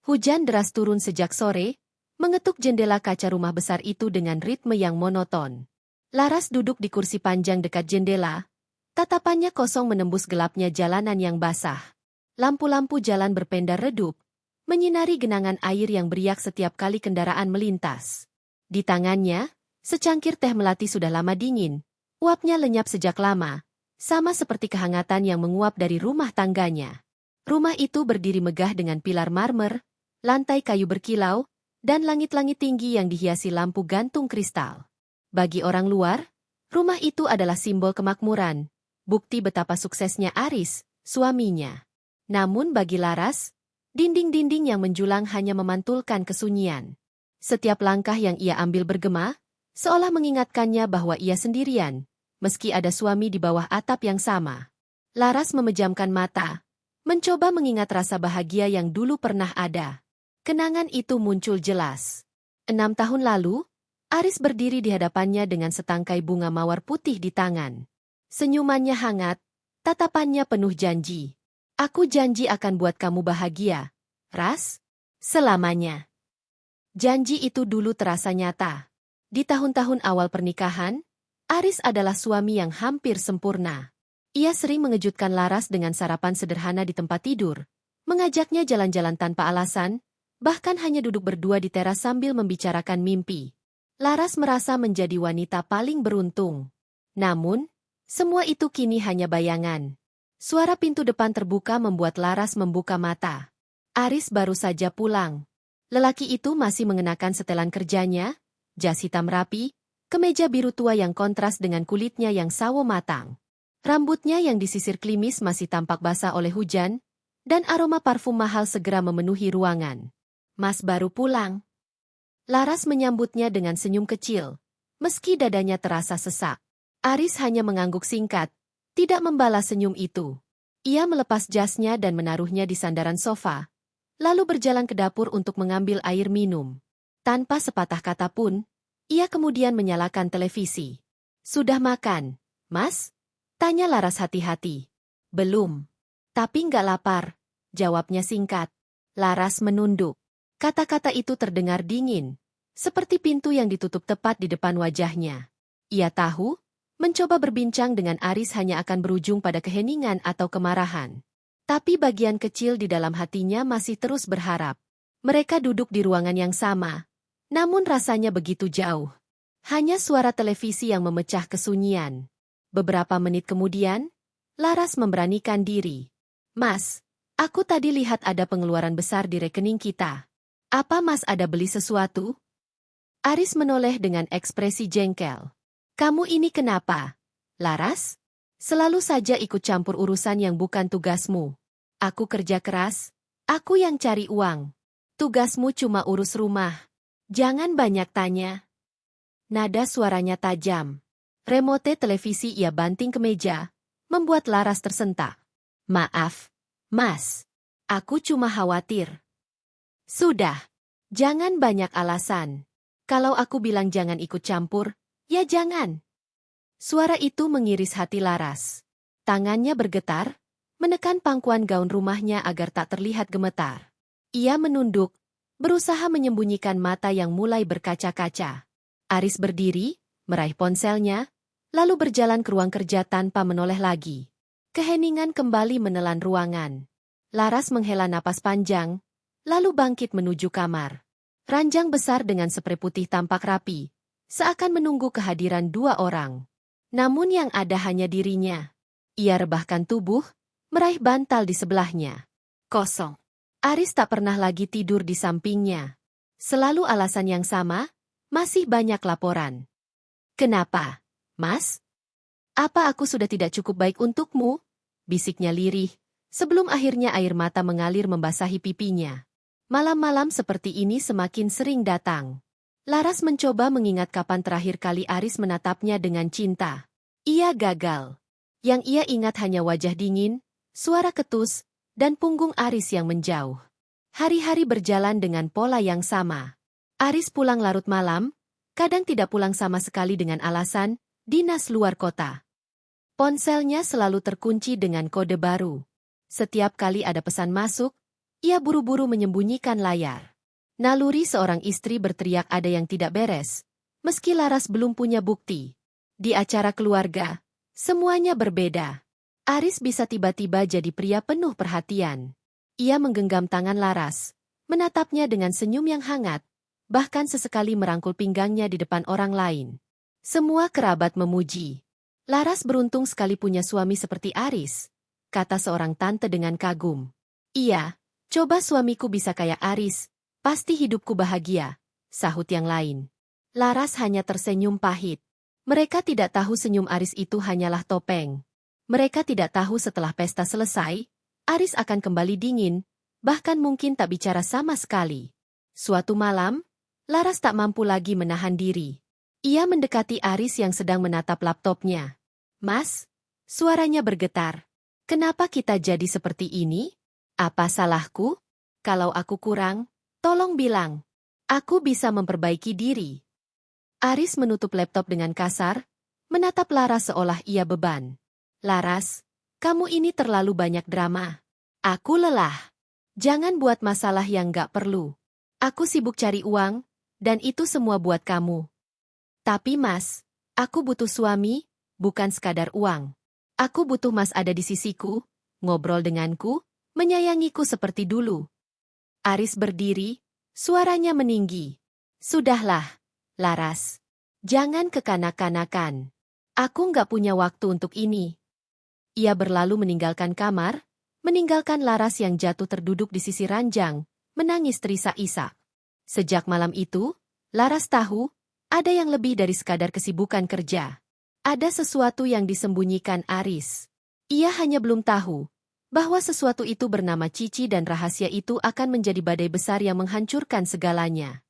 Hujan deras turun sejak sore, mengetuk jendela kaca rumah besar itu dengan ritme yang monoton. Laras duduk di kursi panjang dekat jendela, tatapannya kosong menembus gelapnya jalanan yang basah. Lampu-lampu jalan berpendar redup, menyinari genangan air yang beriak setiap kali kendaraan melintas. Di tangannya, secangkir teh melati sudah lama dingin, uapnya lenyap sejak lama, sama seperti kehangatan yang menguap dari rumah tangganya. Rumah itu berdiri megah dengan pilar marmer, lantai kayu berkilau, dan langit-langit tinggi yang dihiasi lampu gantung kristal. Bagi orang luar, rumah itu adalah simbol kemakmuran, bukti betapa suksesnya Aris, suaminya. Namun bagi Laras, dinding-dinding yang menjulang hanya memantulkan kesunyian. Setiap langkah yang ia ambil bergema, seolah mengingatkannya bahwa ia sendirian, meski ada suami di bawah atap yang sama. Laras memejamkan mata, mencoba mengingat rasa bahagia yang dulu pernah ada. Kenangan itu muncul jelas. 6 tahun lalu, Aris berdiri di hadapannya dengan setangkai bunga mawar putih di tangan. Senyumannya hangat, tatapannya penuh janji. Aku janji akan buat kamu bahagia, Ras, selamanya. Janji itu dulu terasa nyata. Di tahun-tahun awal pernikahan, Aris adalah suami yang hampir sempurna. Ia sering mengejutkan Laras dengan sarapan sederhana di tempat tidur, mengajaknya jalan-jalan tanpa alasan, bahkan hanya duduk berdua di teras sambil membicarakan mimpi. Laras merasa menjadi wanita paling beruntung. Namun, semua itu kini hanya bayangan. Suara pintu depan terbuka membuat Laras membuka mata. Aris baru saja pulang. Lelaki itu masih mengenakan setelan kerjanya, jas hitam rapi, kemeja biru tua yang kontras dengan kulitnya yang sawo matang. Rambutnya yang disisir klimis masih tampak basah oleh hujan, dan aroma parfum mahal segera memenuhi ruangan. Mas baru pulang. Laras menyambutnya dengan senyum kecil, meski dadanya terasa sesak. Aris hanya mengangguk singkat, tidak membalas senyum itu. Ia melepas jasnya dan menaruhnya di sandaran sofa, lalu berjalan ke dapur untuk mengambil air minum. Tanpa sepatah kata pun, ia kemudian menyalakan televisi. Sudah makan, Mas? Tanya Laras hati-hati. Belum. Tapi nggak lapar, jawabnya singkat. Laras menunduk. Kata-kata itu terdengar dingin, seperti pintu yang ditutup tepat di depan wajahnya. Ia tahu, mencoba berbincang dengan Aris hanya akan berujung pada keheningan atau kemarahan. Tapi bagian kecil di dalam hatinya masih terus berharap. Mereka duduk di ruangan yang sama, namun rasanya begitu jauh. Hanya suara televisi yang memecah kesunyian. Beberapa menit kemudian, Laras memberanikan diri. Mas, aku tadi lihat ada pengeluaran besar di rekening kita. Apa Mas ada beli sesuatu? Aris menoleh dengan ekspresi jengkel. Kamu ini kenapa, Laras? Selalu saja ikut campur urusan yang bukan tugasmu. Aku kerja keras, aku yang cari uang. Tugasmu cuma urus rumah. Jangan banyak tanya. Nada suaranya tajam. Remote televisi ia banting ke meja, membuat Laras tersentak. Maaf, Mas. Aku cuma khawatir. Sudah, jangan banyak alasan. Kalau aku bilang jangan ikut campur, ya jangan. Suara itu mengiris hati Laras. Tangannya bergetar, menekan pangkuan gaun rumahnya agar tak terlihat gemetar. Ia menunduk, berusaha menyembunyikan mata yang mulai berkaca-kaca. Aris berdiri, meraih ponselnya, lalu berjalan ke ruang kerja tanpa menoleh lagi. Keheningan kembali menelan ruangan. Laras menghela napas panjang, lalu bangkit menuju kamar. Ranjang besar dengan sprei putih tampak rapi, seakan menunggu kehadiran 2 orang. Namun yang ada hanya dirinya. Ia rebahkan tubuh, meraih bantal di sebelahnya. Kosong. Aris tak pernah lagi tidur di sampingnya. Selalu alasan yang sama, masih banyak laporan. Kenapa, Mas? Apa aku sudah tidak cukup baik untukmu? Bisiknya lirih, sebelum akhirnya air mata mengalir membasahi pipinya. Malam-malam seperti ini semakin sering datang. Laras mencoba mengingat kapan terakhir kali Aris menatapnya dengan cinta. Ia gagal. Yang ia ingat hanya wajah dingin, suara ketus, dan punggung Aris yang menjauh. Hari-hari berjalan dengan pola yang sama. Aris pulang larut malam, kadang tidak pulang sama sekali dengan alasan dinas luar kota. Ponselnya selalu terkunci dengan kode baru. Setiap kali ada pesan masuk, Ia buru-buru menyembunyikan layar. Naluri seorang istri berteriak ada yang tidak beres, meski Laras belum punya bukti. Di acara keluarga, semuanya berbeda. Aris bisa tiba-tiba jadi pria penuh perhatian. Ia menggenggam tangan Laras, menatapnya dengan senyum yang hangat, bahkan sesekali merangkul pinggangnya di depan orang lain. Semua kerabat memuji. Laras beruntung sekali punya suami seperti Aris, kata seorang tante dengan kagum. Iya, coba suamiku bisa kayak Aris, pasti hidupku bahagia, sahut yang lain. Laras hanya tersenyum pahit. Mereka tidak tahu senyum Aris itu hanyalah topeng. Mereka tidak tahu setelah pesta selesai, Aris akan kembali dingin, bahkan mungkin tak bicara sama sekali. Suatu malam, Laras tak mampu lagi menahan diri. Ia mendekati Aris yang sedang menatap laptopnya. Mas, suaranya bergetar. Kenapa kita jadi seperti ini? Apa salahku? Kalau aku kurang, tolong bilang. Aku bisa memperbaiki diri. Aris menutup laptop dengan kasar, menatap Laras seolah ia beban. Laras, kamu ini terlalu banyak drama. Aku lelah. Jangan buat masalah yang gak perlu. Aku sibuk cari uang, dan itu semua buat kamu. Tapi Mas, aku butuh suami, bukan sekadar uang. Aku butuh Mas ada di sisiku, ngobrol denganku, menyayangiku seperti dulu. Aris berdiri, suaranya meninggi. Sudahlah, Laras. Jangan kekanak-kanakan. Aku nggak punya waktu untuk ini. Ia berlalu meninggalkan kamar, meninggalkan Laras yang jatuh terduduk di sisi ranjang, menangis terisak-isak. Sejak malam itu, Laras tahu, ada yang lebih dari sekadar kesibukan kerja. Ada sesuatu yang disembunyikan Aris. Ia hanya belum tahu bahwa sesuatu itu bernama Cici dan rahasia itu akan menjadi badai besar yang menghancurkan segalanya.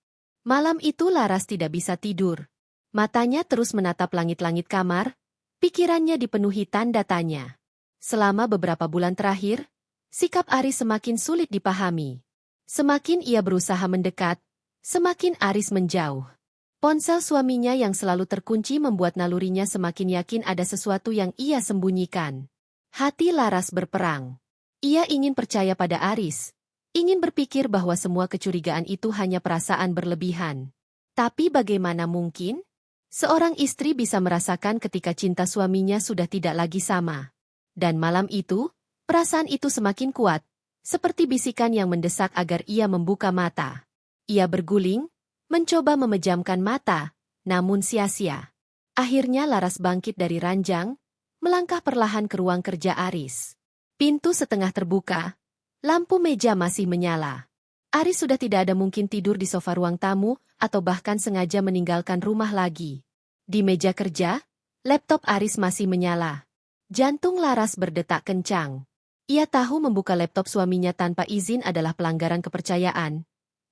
Malam itu Laras tidak bisa tidur. Matanya terus menatap langit-langit kamar, pikirannya dipenuhi tanda tanya. Selama beberapa bulan terakhir, sikap Aris semakin sulit dipahami. Semakin ia berusaha mendekat, semakin Aris menjauh. Ponsel suaminya yang selalu terkunci membuat nalurinya semakin yakin ada sesuatu yang ia sembunyikan. Hati Laras berperang. Ia ingin percaya pada Aris, ingin berpikir bahwa semua kecurigaan itu hanya perasaan berlebihan. Tapi bagaimana mungkin? Seorang istri bisa merasakan ketika cinta suaminya sudah tidak lagi sama. Dan malam itu, perasaan itu semakin kuat, seperti bisikan yang mendesak agar ia membuka mata. Ia berguling, mencoba memejamkan mata, namun sia-sia. Akhirnya Laras bangkit dari ranjang, melangkah perlahan ke ruang kerja Aris. Pintu setengah terbuka, lampu meja masih menyala. Aris sudah tidak ada mungkin tidur di sofa ruang tamu, atau bahkan sengaja meninggalkan rumah lagi. Di meja kerja, laptop Aris masih menyala. Jantung Laras berdetak kencang. Ia tahu membuka laptop suaminya tanpa izin adalah pelanggaran kepercayaan.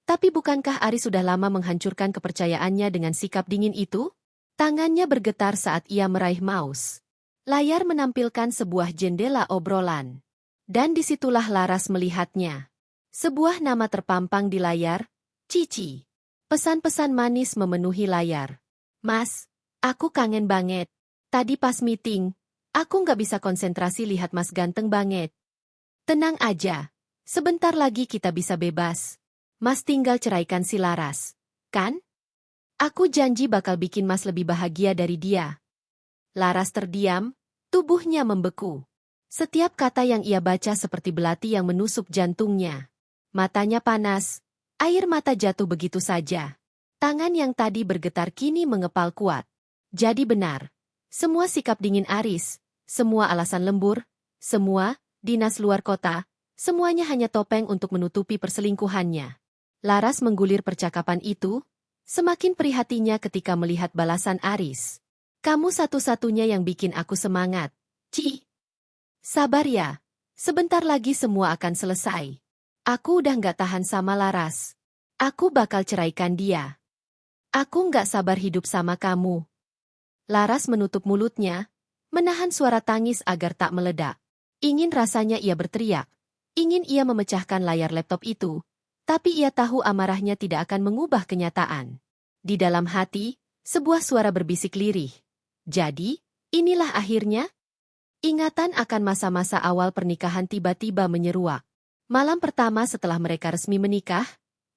Tapi bukankah Aris sudah lama menghancurkan kepercayaannya dengan sikap dingin itu? Tangannya bergetar saat ia meraih mouse. Layar menampilkan sebuah jendela obrolan. Dan disitulah Laras melihatnya. Sebuah nama terpampang di layar, Cici. Pesan-pesan manis memenuhi layar. Mas, aku kangen banget. Tadi pas meeting, aku nggak bisa konsentrasi lihat Mas ganteng banget. Tenang aja, sebentar lagi kita bisa bebas. Mas tinggal ceraikan si Laras, kan? Aku janji bakal bikin Mas lebih bahagia dari dia. Laras terdiam, tubuhnya membeku. Setiap kata yang ia baca seperti belati yang menusuk jantungnya. Matanya panas, air mata jatuh begitu saja. Tangan yang tadi bergetar kini mengepal kuat. Jadi benar, semua sikap dingin Aris, semua alasan lembur, semua dinas luar kota, semuanya hanya topeng untuk menutupi perselingkuhannya. Laras menggulir percakapan itu, semakin prihatinya ketika melihat balasan Aris. Kamu satu-satunya yang bikin aku semangat, Ci. Sabar ya, sebentar lagi semua akan selesai. Aku udah nggak tahan sama Laras. Aku bakal ceraikan dia. Aku nggak sabar hidup sama kamu. Laras menutup mulutnya, menahan suara tangis agar tak meledak. Ingin rasanya ia berteriak. Ingin ia memecahkan layar laptop itu. Tapi ia tahu amarahnya tidak akan mengubah kenyataan. Di dalam hati, sebuah suara berbisik lirih. Jadi, inilah akhirnya? Ingatan akan masa-masa awal pernikahan tiba-tiba menyeruak. Malam pertama setelah mereka resmi menikah,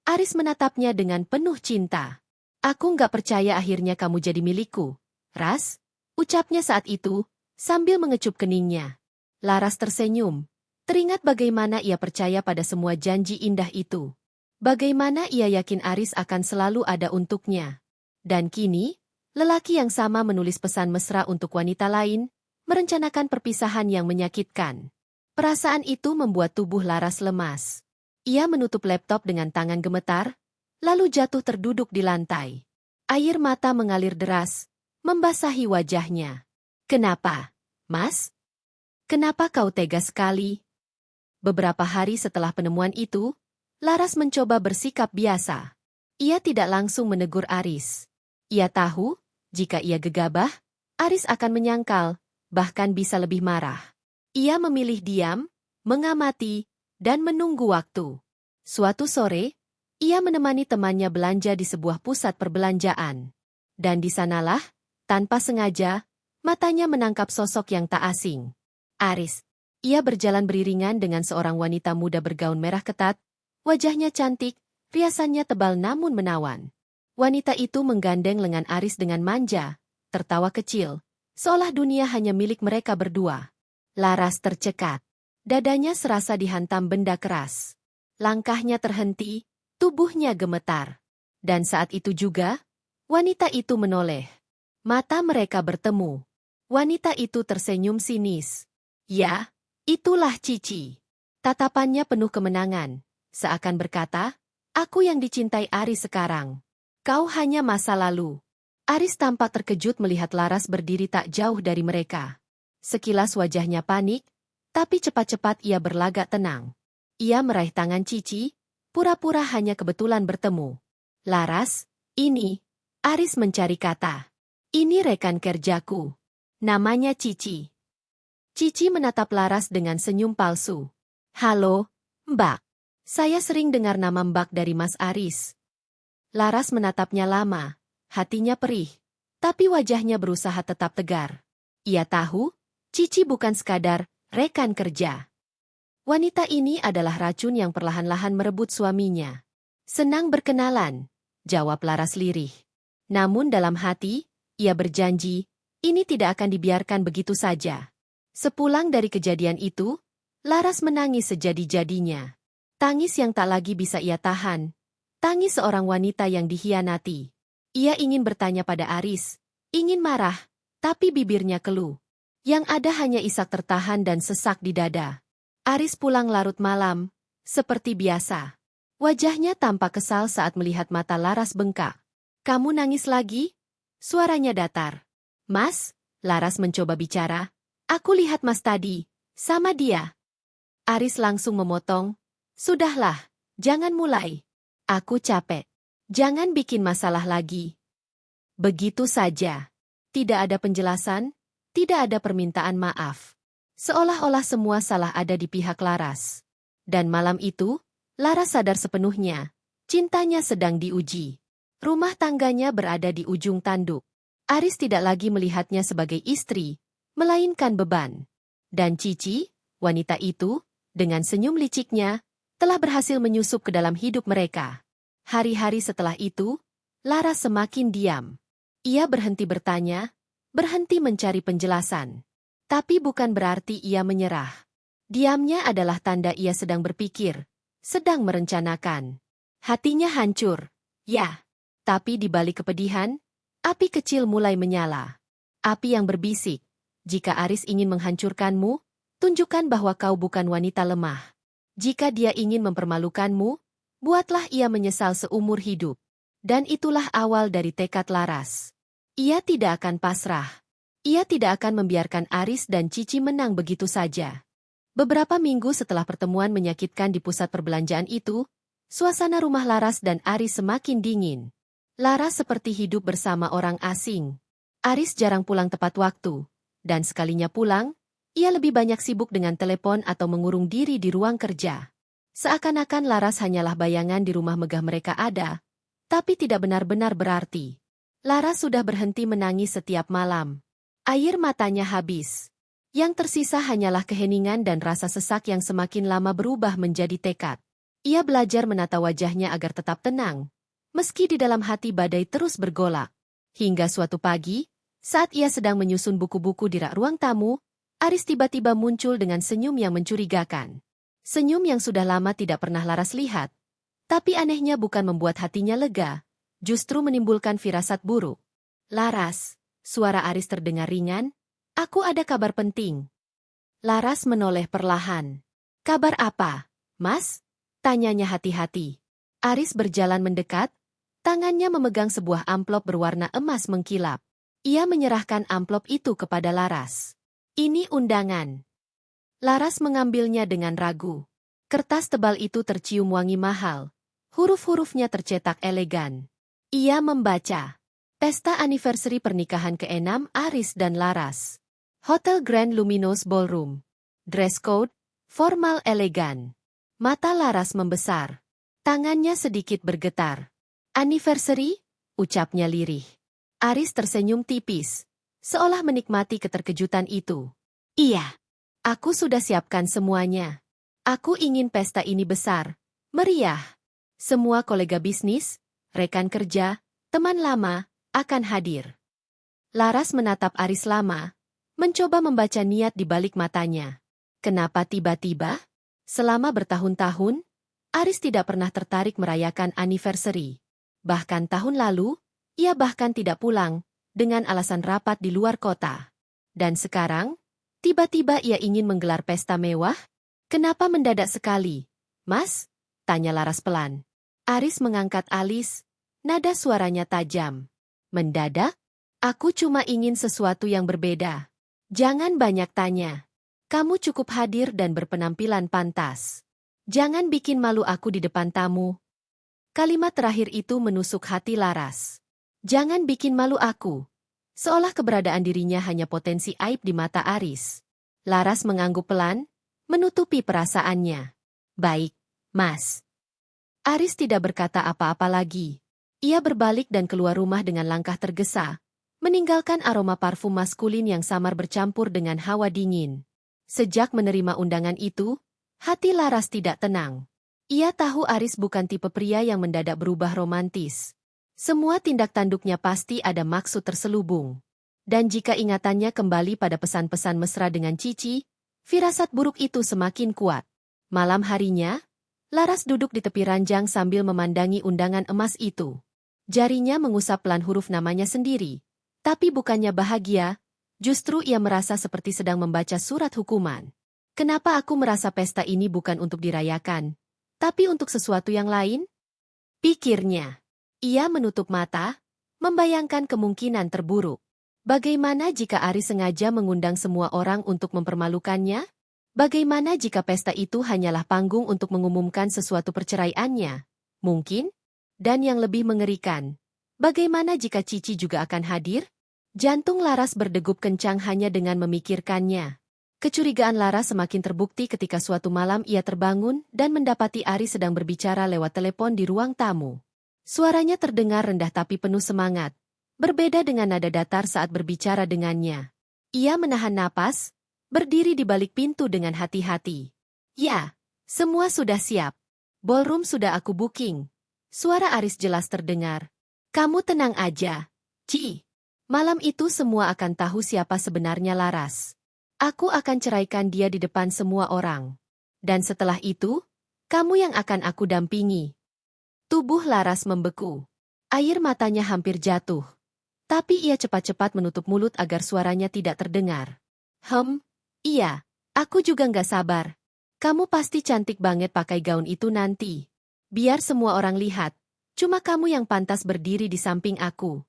Aris menatapnya dengan penuh cinta. Aku nggak percaya akhirnya kamu jadi milikku, Ras, ucapnya saat itu, sambil mengecup keningnya. Laras tersenyum, teringat bagaimana ia percaya pada semua janji indah itu. Bagaimana ia yakin Aris akan selalu ada untuknya. Dan kini, lelaki yang sama menulis pesan mesra untuk wanita lain, merencanakan perpisahan yang menyakitkan. Perasaan itu membuat tubuh Laras lemas. Ia menutup laptop dengan tangan gemetar, lalu jatuh terduduk di lantai. Air mata mengalir deras, membasahi wajahnya. Kenapa, Mas? Kenapa kau tega sekali? Beberapa hari setelah penemuan itu, Laras mencoba bersikap biasa. Ia tidak langsung menegur Aris. Ia tahu, jika ia gegabah, Aris akan menyangkal, bahkan bisa lebih marah. Ia memilih diam, mengamati, dan menunggu waktu. Suatu sore, ia menemani temannya belanja di sebuah pusat perbelanjaan. Dan di sanalah, tanpa sengaja, matanya menangkap sosok yang tak asing. Aris. Ia berjalan beriringan dengan seorang wanita muda bergaun merah ketat, wajahnya cantik, riasannya tebal namun menawan. Wanita itu menggandeng lengan Aris dengan manja, tertawa kecil, seolah dunia hanya milik mereka berdua. Laras tercekat. Dadanya serasa dihantam benda keras. Langkahnya terhenti, tubuhnya gemetar. Dan saat itu juga, wanita itu menoleh. Mata mereka bertemu. Wanita itu tersenyum sinis. Ya, itulah Cici. Tatapannya penuh kemenangan. Seakan berkata, aku yang dicintai Aris sekarang. Kau hanya masa lalu. Aris tampak terkejut melihat Laras berdiri tak jauh dari mereka. Sekilas wajahnya panik, tapi cepat-cepat ia berlagak tenang. Ia meraih tangan Cici, pura-pura hanya kebetulan bertemu. Laras, ini, Aris mencari kata. Ini rekan kerjaku. Namanya Cici. Cici menatap Laras dengan senyum palsu. Halo, Mbak. Saya sering dengar nama Mbak dari Mas Aris. Laras menatapnya lama, hatinya perih, tapi wajahnya berusaha tetap tegar. Ia tahu, Cici bukan sekadar rekan kerja. Wanita ini adalah racun yang perlahan-lahan merebut suaminya. Senang berkenalan, jawab Laras lirih. Namun dalam hati, ia berjanji, ini tidak akan dibiarkan begitu saja. Sepulang dari kejadian itu, Laras menangis sejadi-jadinya. Tangis yang tak lagi bisa ia tahan. Tangis seorang wanita yang dikhianati. Ia ingin bertanya pada Aris, ingin marah, tapi bibirnya keluh. Yang ada hanya isak tertahan dan sesak di dada. Aris pulang larut malam, seperti biasa. Wajahnya tampak kesal saat melihat mata Laras bengkak. Kamu nangis lagi? Suaranya datar. Mas, Laras mencoba bicara. Aku lihat Mas tadi, sama dia. Aris langsung memotong. Sudahlah, jangan mulai. Aku capek. Jangan bikin masalah lagi. Begitu saja. Tidak ada penjelasan, tidak ada permintaan maaf. Seolah-olah semua salah ada di pihak Laras. Dan malam itu, Laras sadar sepenuhnya, cintanya sedang diuji. Rumah tangganya berada di ujung tanduk. Aris tidak lagi melihatnya sebagai istri, melainkan beban. Dan Cici, wanita itu, dengan senyum liciknya, telah berhasil menyusup ke dalam hidup mereka. Hari-hari setelah itu, Laras semakin diam. Ia berhenti bertanya, berhenti mencari penjelasan. Tapi bukan berarti ia menyerah. Diamnya adalah tanda ia sedang berpikir, sedang merencanakan. Hatinya hancur, ya. Tapi di balik kepedihan, api kecil mulai menyala. Api yang berbisik, jika Aris ingin menghancurkanmu, tunjukkan bahwa kau bukan wanita lemah. Jika dia ingin mempermalukanmu, buatlah ia menyesal seumur hidup. Dan itulah awal dari tekad Laras. Ia tidak akan pasrah. Ia tidak akan membiarkan Aris dan Cici menang begitu saja. Beberapa minggu setelah pertemuan menyakitkan di pusat perbelanjaan itu, suasana rumah Laras dan Aris semakin dingin. Laras seperti hidup bersama orang asing. Aris jarang pulang tepat waktu. Dan sekalinya pulang, ia lebih banyak sibuk dengan telepon atau mengurung diri di ruang kerja. Seakan-akan Laras hanyalah bayangan di rumah megah mereka ada, tapi tidak benar-benar berarti. Laras sudah berhenti menangis setiap malam. Air matanya habis. Yang tersisa hanyalah keheningan dan rasa sesak yang semakin lama berubah menjadi tekad. Ia belajar menata wajahnya agar tetap tenang, meski di dalam hati badai terus bergolak. Hingga suatu pagi, saat ia sedang menyusun buku-buku di rak ruang tamu, Aris tiba-tiba muncul dengan senyum yang mencurigakan. Senyum yang sudah lama tidak pernah Laras lihat. Tapi anehnya bukan membuat hatinya lega, justru menimbulkan firasat buruk. Laras, suara Aris terdengar ringan, aku ada kabar penting. Laras menoleh perlahan. Kabar apa, Mas? Tanyanya hati-hati. Aris berjalan mendekat, tangannya memegang sebuah amplop berwarna emas mengkilap. Ia menyerahkan amplop itu kepada Laras. Ini undangan. Laras mengambilnya dengan ragu. Kertas tebal itu tercium wangi mahal. Huruf-hurufnya tercetak elegan. Ia membaca. Pesta anniversary pernikahan ke-6 Aris dan Laras. Hotel Grand Luminos Ballroom. Dress code, formal elegan. Mata Laras membesar. Tangannya sedikit bergetar. Anniversary? Ucapnya lirih. Aris tersenyum tipis, seolah menikmati keterkejutan itu. Iya, aku sudah siapkan semuanya. Aku ingin pesta ini besar, meriah. Semua kolega bisnis, rekan kerja, teman lama, akan hadir. Laras menatap Aris lama, mencoba membaca niat di balik matanya. Kenapa tiba-tiba? Selama bertahun-tahun, Aris tidak pernah tertarik merayakan anniversary. Bahkan tahun lalu, ia bahkan tidak pulang, dengan alasan rapat di luar kota. Dan sekarang, tiba-tiba ia ingin menggelar pesta mewah? Kenapa mendadak sekali? Mas? Tanya Laras pelan. Aris mengangkat alis, nada suaranya tajam. Mendadak? Aku cuma ingin sesuatu yang berbeda. Jangan banyak tanya. Kamu cukup hadir dan berpenampilan pantas. Jangan bikin malu aku di depan tamu. Kalimat terakhir itu menusuk hati Laras. Jangan bikin malu aku. Seolah keberadaan dirinya hanya potensi aib di mata Aris. Laras mengangguk pelan, menutupi perasaannya. Baik, Mas. Aris tidak berkata apa-apa lagi. Ia berbalik dan keluar rumah dengan langkah tergesa, meninggalkan aroma parfum maskulin yang samar bercampur dengan hawa dingin. Sejak menerima undangan itu, hati Laras tidak tenang. Ia tahu Aris bukan tipe pria yang mendadak berubah romantis. Semua tindak tanduknya pasti ada maksud terselubung. Dan jika ingatannya kembali pada pesan-pesan mesra dengan Cici, firasat buruk itu semakin kuat. Malam harinya, Laras duduk di tepi ranjang sambil memandangi undangan emas itu. Jarinya mengusap pelan huruf namanya sendiri. Tapi bukannya bahagia, justru ia merasa seperti sedang membaca surat hukuman. Kenapa aku merasa pesta ini bukan untuk dirayakan, tapi untuk sesuatu yang lain? Pikirnya. Ia menutup mata, membayangkan kemungkinan terburuk. Bagaimana jika Aris sengaja mengundang semua orang untuk mempermalukannya? Bagaimana jika pesta itu hanyalah panggung untuk mengumumkan sesuatu perceraiannya? Mungkin? Dan yang lebih mengerikan, bagaimana jika Cici juga akan hadir? Jantung Laras berdegup kencang hanya dengan memikirkannya. Kecurigaan Laras semakin terbukti ketika suatu malam ia terbangun dan mendapati Aris sedang berbicara lewat telepon di ruang tamu. Suaranya terdengar rendah tapi penuh semangat, berbeda dengan nada datar saat berbicara dengannya. Ia menahan napas, berdiri di balik pintu dengan hati-hati. Ya, semua sudah siap. Ballroom sudah aku booking. Suara Aris jelas terdengar. Kamu tenang aja, Ci. Malam itu semua akan tahu siapa sebenarnya Laras. Aku akan ceraikan dia di depan semua orang. Dan setelah itu, kamu yang akan aku dampingi. Tubuh Laras membeku. Air matanya hampir jatuh. Tapi ia cepat-cepat menutup mulut agar suaranya tidak terdengar. Iya, aku juga nggak sabar. Kamu pasti cantik banget pakai gaun itu nanti. Biar semua orang lihat, cuma kamu yang pantas berdiri di samping aku.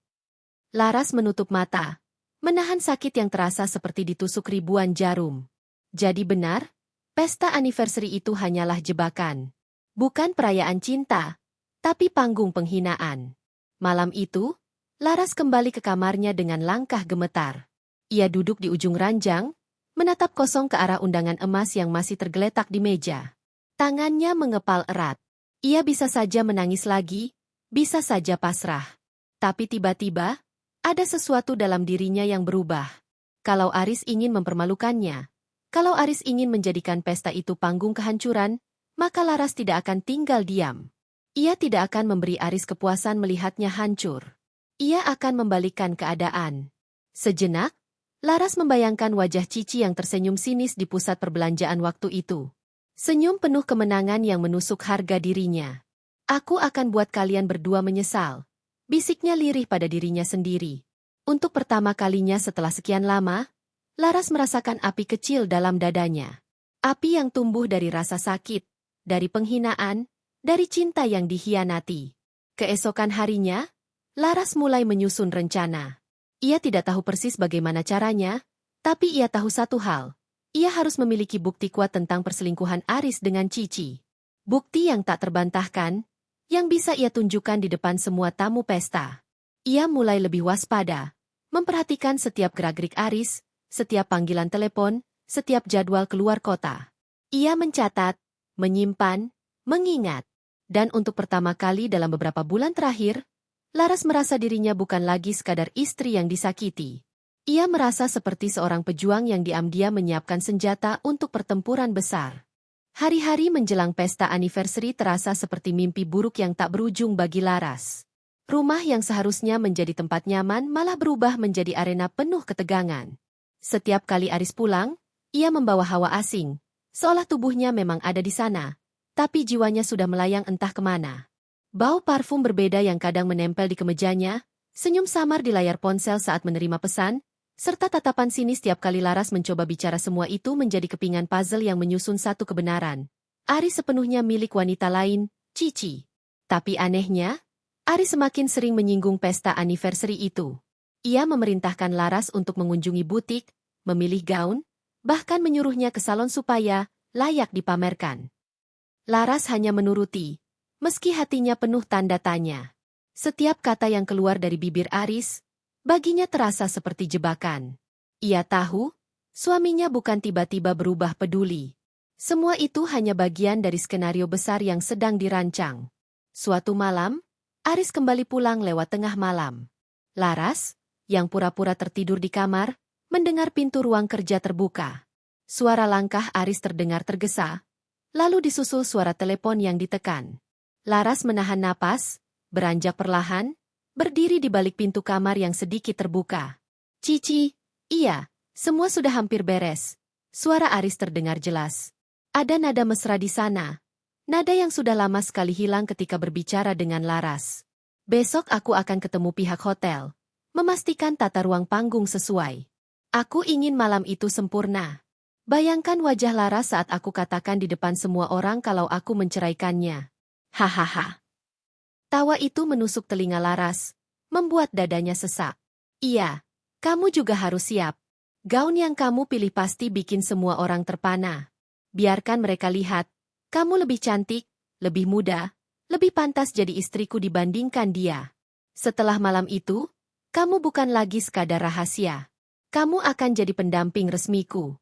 Laras menutup mata, menahan sakit yang terasa seperti ditusuk ribuan jarum. Jadi benar, pesta anniversary itu hanyalah jebakan. Bukan perayaan cinta, tapi panggung penghinaan. Malam itu, Laras kembali ke kamarnya dengan langkah gemetar. Ia duduk di ujung ranjang, menatap kosong ke arah undangan emas yang masih tergeletak di meja. Tangannya mengepal erat. Ia bisa saja menangis lagi, bisa saja pasrah. Tapi tiba-tiba, ada sesuatu dalam dirinya yang berubah. Kalau Aris ingin mempermalukannya, kalau Aris ingin menjadikan pesta itu panggung kehancuran, maka Laras tidak akan tinggal diam. Ia tidak akan memberi Aris kepuasan melihatnya hancur. Ia akan membalikkan keadaan. Sejenak, Laras membayangkan wajah Cici yang tersenyum sinis di pusat perbelanjaan waktu itu. Senyum penuh kemenangan yang menusuk harga dirinya. Aku akan buat kalian berdua menyesal. Bisiknya lirih pada dirinya sendiri. Untuk pertama kalinya setelah sekian lama, Laras merasakan api kecil dalam dadanya. Api yang tumbuh dari rasa sakit, dari penghinaan, dari cinta yang dikhianati. Keesokan harinya, Laras mulai menyusun rencana. Ia tidak tahu persis bagaimana caranya, tapi ia tahu satu hal. Ia harus memiliki bukti kuat tentang perselingkuhan Aris dengan Cici. Bukti yang tak terbantahkan, yang bisa ia tunjukkan di depan semua tamu pesta. Ia mulai lebih waspada, memperhatikan setiap gerak-gerik Aris, setiap panggilan telepon, setiap jadwal keluar kota. Ia mencatat, menyimpan, mengingat. Dan untuk pertama kali dalam beberapa bulan terakhir, Laras merasa dirinya bukan lagi sekadar istri yang disakiti. Ia merasa seperti seorang pejuang yang diam-diam menyiapkan senjata untuk pertempuran besar. Hari-hari menjelang pesta anniversary terasa seperti mimpi buruk yang tak berujung bagi Laras. Rumah yang seharusnya menjadi tempat nyaman malah berubah menjadi arena penuh ketegangan. Setiap kali Aris pulang, ia membawa hawa asing, seolah tubuhnya memang ada di sana, tapi jiwanya sudah melayang entah kemana. Bau parfum berbeda yang kadang menempel di kemejanya, senyum samar di layar ponsel saat menerima pesan, serta tatapan sinis tiap kali Laras mencoba bicara, semua itu menjadi kepingan puzzle yang menyusun satu kebenaran. Aris sepenuhnya milik wanita lain, Cici. Tapi anehnya, Aris semakin sering menyinggung pesta anniversary itu. Ia memerintahkan Laras untuk mengunjungi butik, memilih gaun, bahkan menyuruhnya ke salon supaya layak dipamerkan. Laras hanya menuruti. Meski hatinya penuh tanda tanya. Setiap kata yang keluar dari bibir Aris, baginya terasa seperti jebakan. Ia tahu, suaminya bukan tiba-tiba berubah peduli. Semua itu hanya bagian dari skenario besar yang sedang dirancang. Suatu malam, Aris kembali pulang lewat tengah malam. Laras, yang pura-pura tertidur di kamar, mendengar pintu ruang kerja terbuka. Suara langkah Aris terdengar tergesa, lalu disusul suara telepon yang ditekan. Laras menahan napas, beranjak perlahan, berdiri di balik pintu kamar yang sedikit terbuka. Cici, iya, semua sudah hampir beres. Suara Aris terdengar jelas. Ada nada mesra di sana. Nada yang sudah lama sekali hilang ketika berbicara dengan Laras. Besok aku akan ketemu pihak hotel. Memastikan tata ruang panggung sesuai. Aku ingin malam itu sempurna. Bayangkan wajah Laras saat aku katakan di depan semua orang kalau aku menceraikannya. Hahaha. Tawa itu menusuk telinga Laras, membuat dadanya sesak. Iya, kamu juga harus siap. Gaun yang kamu pilih pasti bikin semua orang terpana. Biarkan mereka lihat, kamu lebih cantik, lebih muda, lebih pantas jadi istriku dibandingkan dia. Setelah malam itu, kamu bukan lagi sekadar rahasia. Kamu akan jadi pendamping resmiku.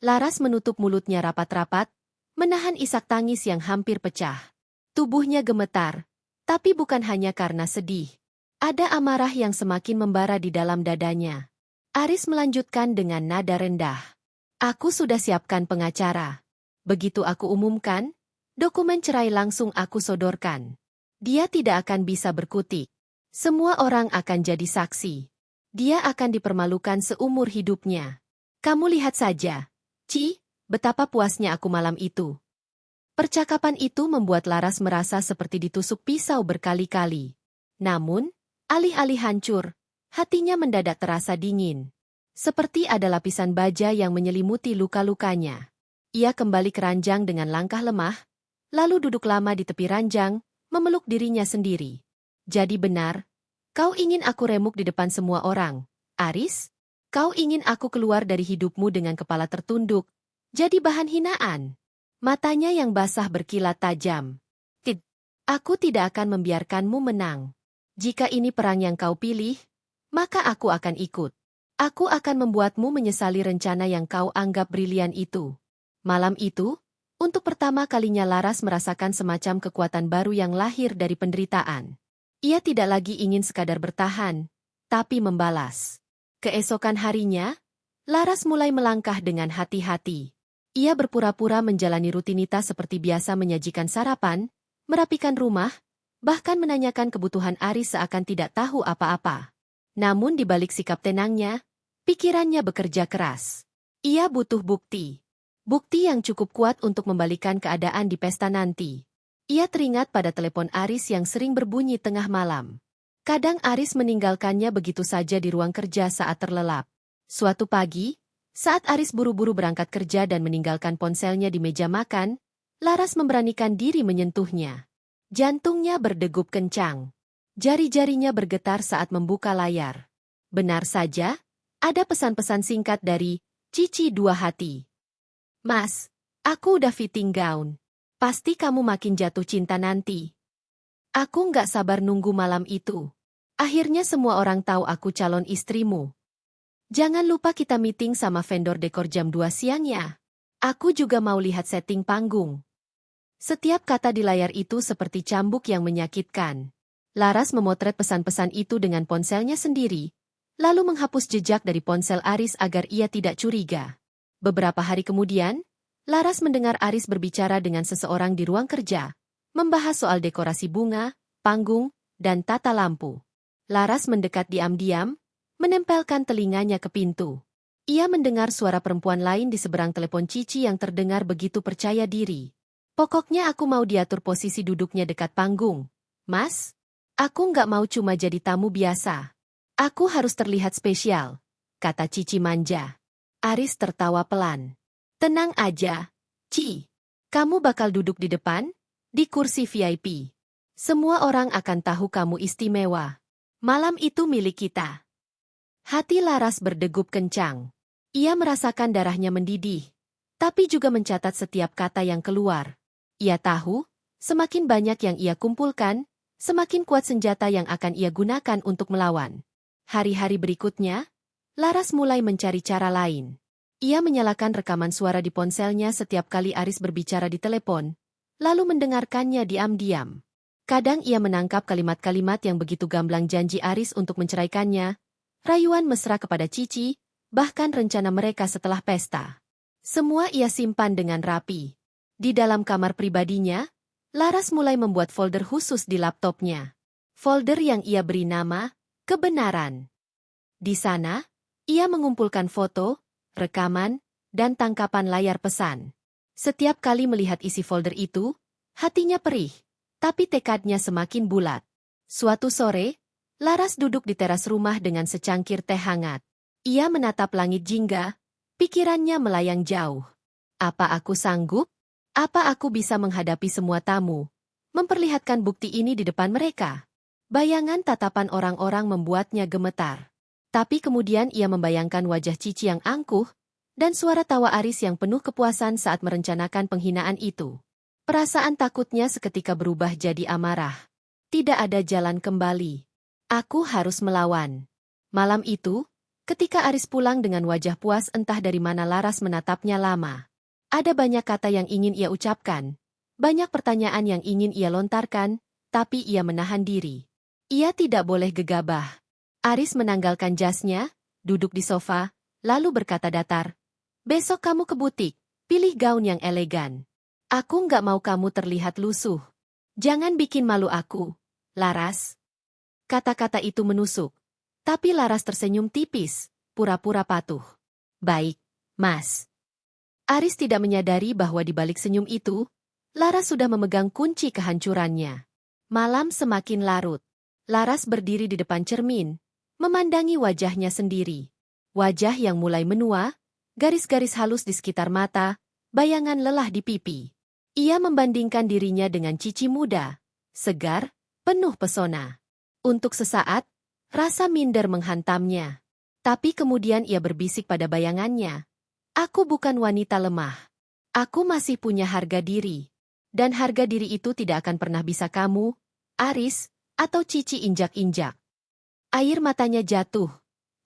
Laras menutup mulutnya rapat-rapat, menahan isak tangis yang hampir pecah. Tubuhnya gemetar, tapi bukan hanya karena sedih. Ada amarah yang semakin membara di dalam dadanya. Aris melanjutkan dengan nada rendah. Aku sudah siapkan pengacara. Begitu aku umumkan, dokumen cerai langsung aku sodorkan. Dia tidak akan bisa berkutik. Semua orang akan jadi saksi. Dia akan dipermalukan seumur hidupnya. Kamu lihat saja, Ci, betapa puasnya aku malam itu. Percakapan itu membuat Laras merasa seperti ditusuk pisau berkali-kali. Namun, alih-alih hancur, hatinya mendadak terasa dingin. Seperti ada lapisan baja yang menyelimuti luka-lukanya. Ia kembali ke ranjang dengan langkah lemah, lalu duduk lama di tepi ranjang, memeluk dirinya sendiri. Jadi benar, kau ingin aku remuk di depan semua orang, Aris? Kau ingin aku keluar dari hidupmu dengan kepala tertunduk, jadi bahan hinaan? Matanya yang basah berkilat tajam. Aku tidak akan membiarkanmu menang. Jika ini perang yang kau pilih, maka aku akan ikut. Aku akan membuatmu menyesali rencana yang kau anggap brilian itu. Malam itu, untuk pertama kalinya Laras merasakan semacam kekuatan baru yang lahir dari penderitaan. Ia tidak lagi ingin sekadar bertahan, tapi membalas. Keesokan harinya, Laras mulai melangkah dengan hati-hati. Ia berpura-pura menjalani rutinitas seperti biasa menyajikan sarapan, merapikan rumah, bahkan menanyakan kebutuhan Aris seakan tidak tahu apa-apa. Namun di balik sikap tenangnya, pikirannya bekerja keras. Ia butuh bukti. Bukti yang cukup kuat untuk membalikan keadaan di pesta nanti. Ia teringat pada telepon Aris yang sering berbunyi tengah malam. Kadang Aris meninggalkannya begitu saja di ruang kerja saat terlelap. Suatu pagi, saat Aris buru-buru berangkat kerja dan meninggalkan ponselnya di meja makan, Laras memberanikan diri menyentuhnya. Jantungnya berdegup kencang. Jari-jarinya bergetar saat membuka layar. Benar saja, ada pesan-pesan singkat dari Cici Dua Hati. Mas, aku udah fitting gown. Pasti kamu makin jatuh cinta nanti. Aku nggak sabar nunggu malam itu. Akhirnya semua orang tahu aku calon istrimu. Jangan lupa kita meeting sama vendor dekor jam 2 siang ya. Aku juga mau lihat setting panggung. Setiap kata di layar itu seperti cambuk yang menyakitkan. Laras memotret pesan-pesan itu dengan ponselnya sendiri, lalu menghapus jejak dari ponsel Aris agar ia tidak curiga. Beberapa hari kemudian, Laras mendengar Aris berbicara dengan seseorang di ruang kerja, membahas soal dekorasi bunga, panggung, dan tata lampu. Laras mendekat diam-diam, menempelkan telinganya ke pintu. Ia mendengar suara perempuan lain di seberang telepon Cici yang terdengar begitu percaya diri. Pokoknya aku mau diatur posisi duduknya dekat panggung. Mas, aku nggak mau cuma jadi tamu biasa. Aku harus terlihat spesial, kata Cici manja. Aris tertawa pelan. Tenang aja, Ci. Kamu bakal duduk di depan, di kursi VIP. Semua orang akan tahu kamu istimewa. Malam itu milik kita. Hati Laras berdegup kencang. Ia merasakan darahnya mendidih, tapi juga mencatat setiap kata yang keluar. Ia tahu, semakin banyak yang ia kumpulkan, semakin kuat senjata yang akan ia gunakan untuk melawan. Hari-hari berikutnya, Laras mulai mencari cara lain. Ia menyalakan rekaman suara di ponselnya setiap kali Aris berbicara di telepon, lalu mendengarkannya diam-diam. Kadang ia menangkap kalimat-kalimat yang begitu gamblang janji Aris untuk menceraikannya, rayuan mesra kepada Cici, bahkan rencana mereka setelah pesta. Semua ia simpan dengan rapi. Di dalam kamar pribadinya, Laras mulai membuat folder khusus di laptopnya. Folder yang ia beri nama, Kebenaran. Di sana, ia mengumpulkan foto, rekaman, dan tangkapan layar pesan. Setiap kali melihat isi folder itu, hatinya perih, tapi tekadnya semakin bulat. Suatu sore, Laras duduk di teras rumah dengan secangkir teh hangat. Ia menatap langit jingga, pikirannya melayang jauh. Apa aku sanggup? Apa aku bisa menghadapi semua tamu? Memperlihatkan bukti ini di depan mereka. Bayangan tatapan orang-orang membuatnya gemetar. Tapi kemudian ia membayangkan wajah Cici yang angkuh, dan suara tawa Aris yang penuh kepuasan saat merencanakan penghinaan itu. Perasaan takutnya seketika berubah jadi amarah. Tidak ada jalan kembali. Aku harus melawan. Malam itu, ketika Aris pulang dengan wajah puas entah dari mana Laras menatapnya lama. Ada banyak kata yang ingin ia ucapkan, banyak pertanyaan yang ingin ia lontarkan, tapi ia menahan diri. Ia tidak boleh gegabah. Aris menanggalkan jasnya, duduk di sofa, lalu berkata datar, "Besok kamu ke butik, pilih gaun yang elegan. Aku nggak mau kamu terlihat lusuh. Jangan bikin malu aku, Laras." Kata-kata itu menusuk. Tapi Laras tersenyum tipis, pura-pura patuh. "Baik, Mas." Aris tidak menyadari bahwa di balik senyum itu, Laras sudah memegang kunci kehancurannya. Malam semakin larut. Laras berdiri di depan cermin, memandangi wajahnya sendiri. Wajah yang mulai menua, garis-garis halus di sekitar mata, bayangan lelah di pipi. Ia membandingkan dirinya dengan Cici muda, segar, penuh pesona. Untuk sesaat, rasa minder menghantamnya. Tapi kemudian ia berbisik pada bayangannya. Aku bukan wanita lemah. Aku masih punya harga diri. Dan harga diri itu tidak akan pernah bisa kamu, Aris, atau Cici injak-injak. Air matanya jatuh.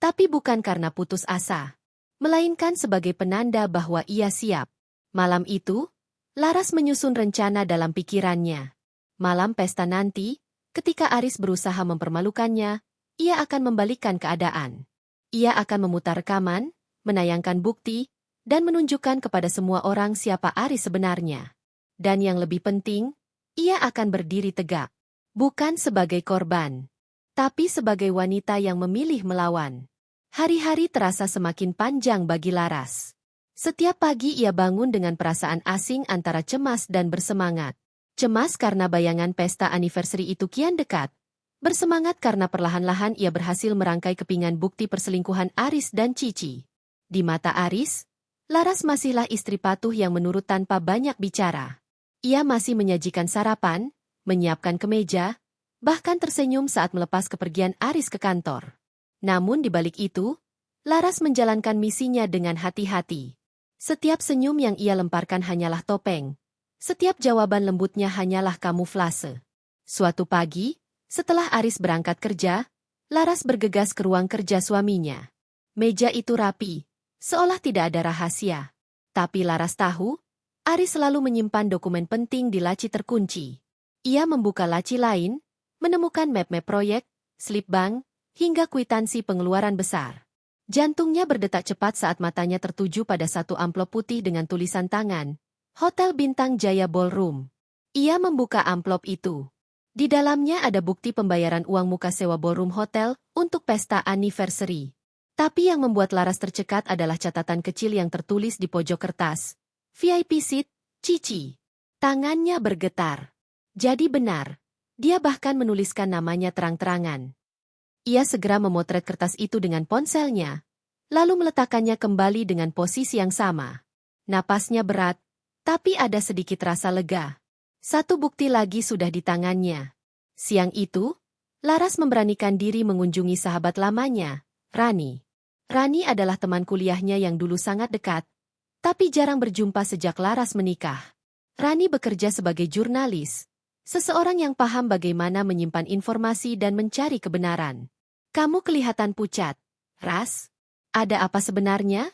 Tapi bukan karena putus asa. Melainkan sebagai penanda bahwa ia siap. Malam itu, Laras menyusun rencana dalam pikirannya. Malam pesta nanti, ketika Aris berusaha mempermalukannya, ia akan membalikkan keadaan. Ia akan memutar rekaman, menayangkan bukti, dan menunjukkan kepada semua orang siapa Aris sebenarnya. Dan yang lebih penting, ia akan berdiri tegak. Bukan sebagai korban, tapi sebagai wanita yang memilih melawan. Hari-hari terasa semakin panjang bagi Laras. Setiap pagi ia bangun dengan perasaan asing antara cemas dan bersemangat. Cemas karena bayangan pesta anniversary itu kian dekat. Bersemangat karena perlahan-lahan ia berhasil merangkai kepingan bukti perselingkuhan Aris dan Cici. Di mata Aris, Laras masihlah istri patuh yang menurut tanpa banyak bicara. Ia masih menyajikan sarapan, menyiapkan kemeja, bahkan tersenyum saat melepas kepergian Aris ke kantor. Namun di balik itu, Laras menjalankan misinya dengan hati-hati. Setiap senyum yang ia lemparkan hanyalah topeng. Setiap jawaban lembutnya hanyalah kamuflase. Suatu pagi, setelah Aris berangkat kerja, Laras bergegas ke ruang kerja suaminya. Meja itu rapi, seolah tidak ada rahasia. Tapi Laras tahu, Aris selalu menyimpan dokumen penting di laci terkunci. Ia membuka laci lain, menemukan map-map proyek, slip bank, hingga kwitansi pengeluaran besar. Jantungnya berdetak cepat saat matanya tertuju pada satu amplop putih dengan tulisan tangan, Hotel Bintang Jaya Ballroom. Ia membuka amplop itu. Di dalamnya ada bukti pembayaran uang muka sewa ballroom hotel untuk pesta anniversary. Tapi yang membuat Laras tercekat adalah catatan kecil yang tertulis di pojok kertas. VIP seat, Cici. Tangannya bergetar. Jadi benar. Dia bahkan menuliskan namanya terang-terangan. Ia segera memotret kertas itu dengan ponselnya, lalu meletakkannya kembali dengan posisi yang sama. Napasnya berat, tapi ada sedikit rasa lega. Satu bukti lagi sudah di tangannya. Siang itu, Laras memberanikan diri mengunjungi sahabat lamanya, Rani. Rani adalah teman kuliahnya yang dulu sangat dekat, tapi jarang berjumpa sejak Laras menikah. Rani bekerja sebagai jurnalis. Seseorang yang paham bagaimana menyimpan informasi dan mencari kebenaran. Kamu kelihatan pucat. Ras, ada apa sebenarnya?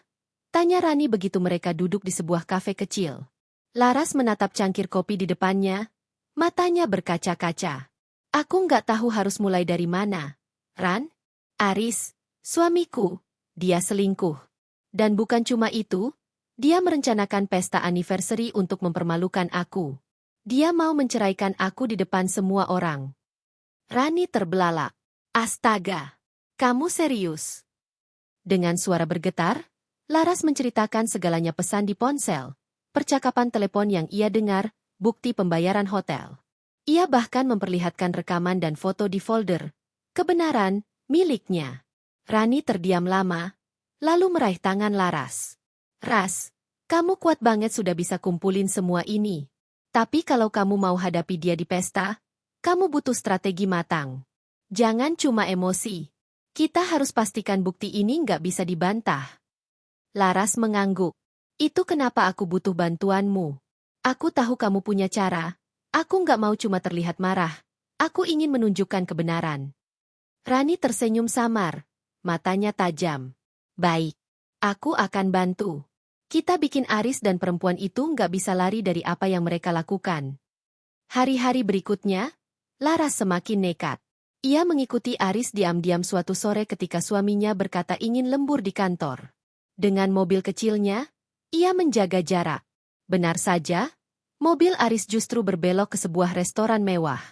Tanya Rani begitu mereka duduk di sebuah kafe kecil. Laras menatap cangkir kopi di depannya, matanya berkaca-kaca. Aku nggak tahu harus mulai dari mana. Ran? Aris, suamiku, dia selingkuh. Dan bukan cuma itu, dia merencanakan pesta anniversary untuk mempermalukan aku. Dia mau menceraikan aku di depan semua orang. Rani terbelalak. Astaga, kamu serius? Dengan suara bergetar, Laras menceritakan segalanya pesan di ponsel, percakapan telepon yang ia dengar, bukti pembayaran hotel. Ia bahkan memperlihatkan rekaman dan foto di folder. Kebenaran, miliknya. Rani terdiam lama, lalu meraih tangan Laras. Ras, kamu kuat banget sudah bisa kumpulin semua ini. Tapi kalau kamu mau hadapi dia di pesta, kamu butuh strategi matang. Jangan cuma emosi. Kita harus pastikan bukti ini nggak bisa dibantah. Laras mengangguk. Itu kenapa aku butuh bantuanmu. Aku tahu kamu punya cara. Aku nggak mau cuma terlihat marah. Aku ingin menunjukkan kebenaran. Rani tersenyum samar. Matanya tajam. Baik. Aku akan bantu. Kita bikin Aris dan perempuan itu nggak bisa lari dari apa yang mereka lakukan. Hari-hari berikutnya, Laras semakin nekat. Ia mengikuti Aris diam-diam suatu sore ketika suaminya berkata ingin lembur di kantor. Dengan mobil kecilnya, ia menjaga jarak. Benar saja, mobil Aris justru berbelok ke sebuah restoran mewah.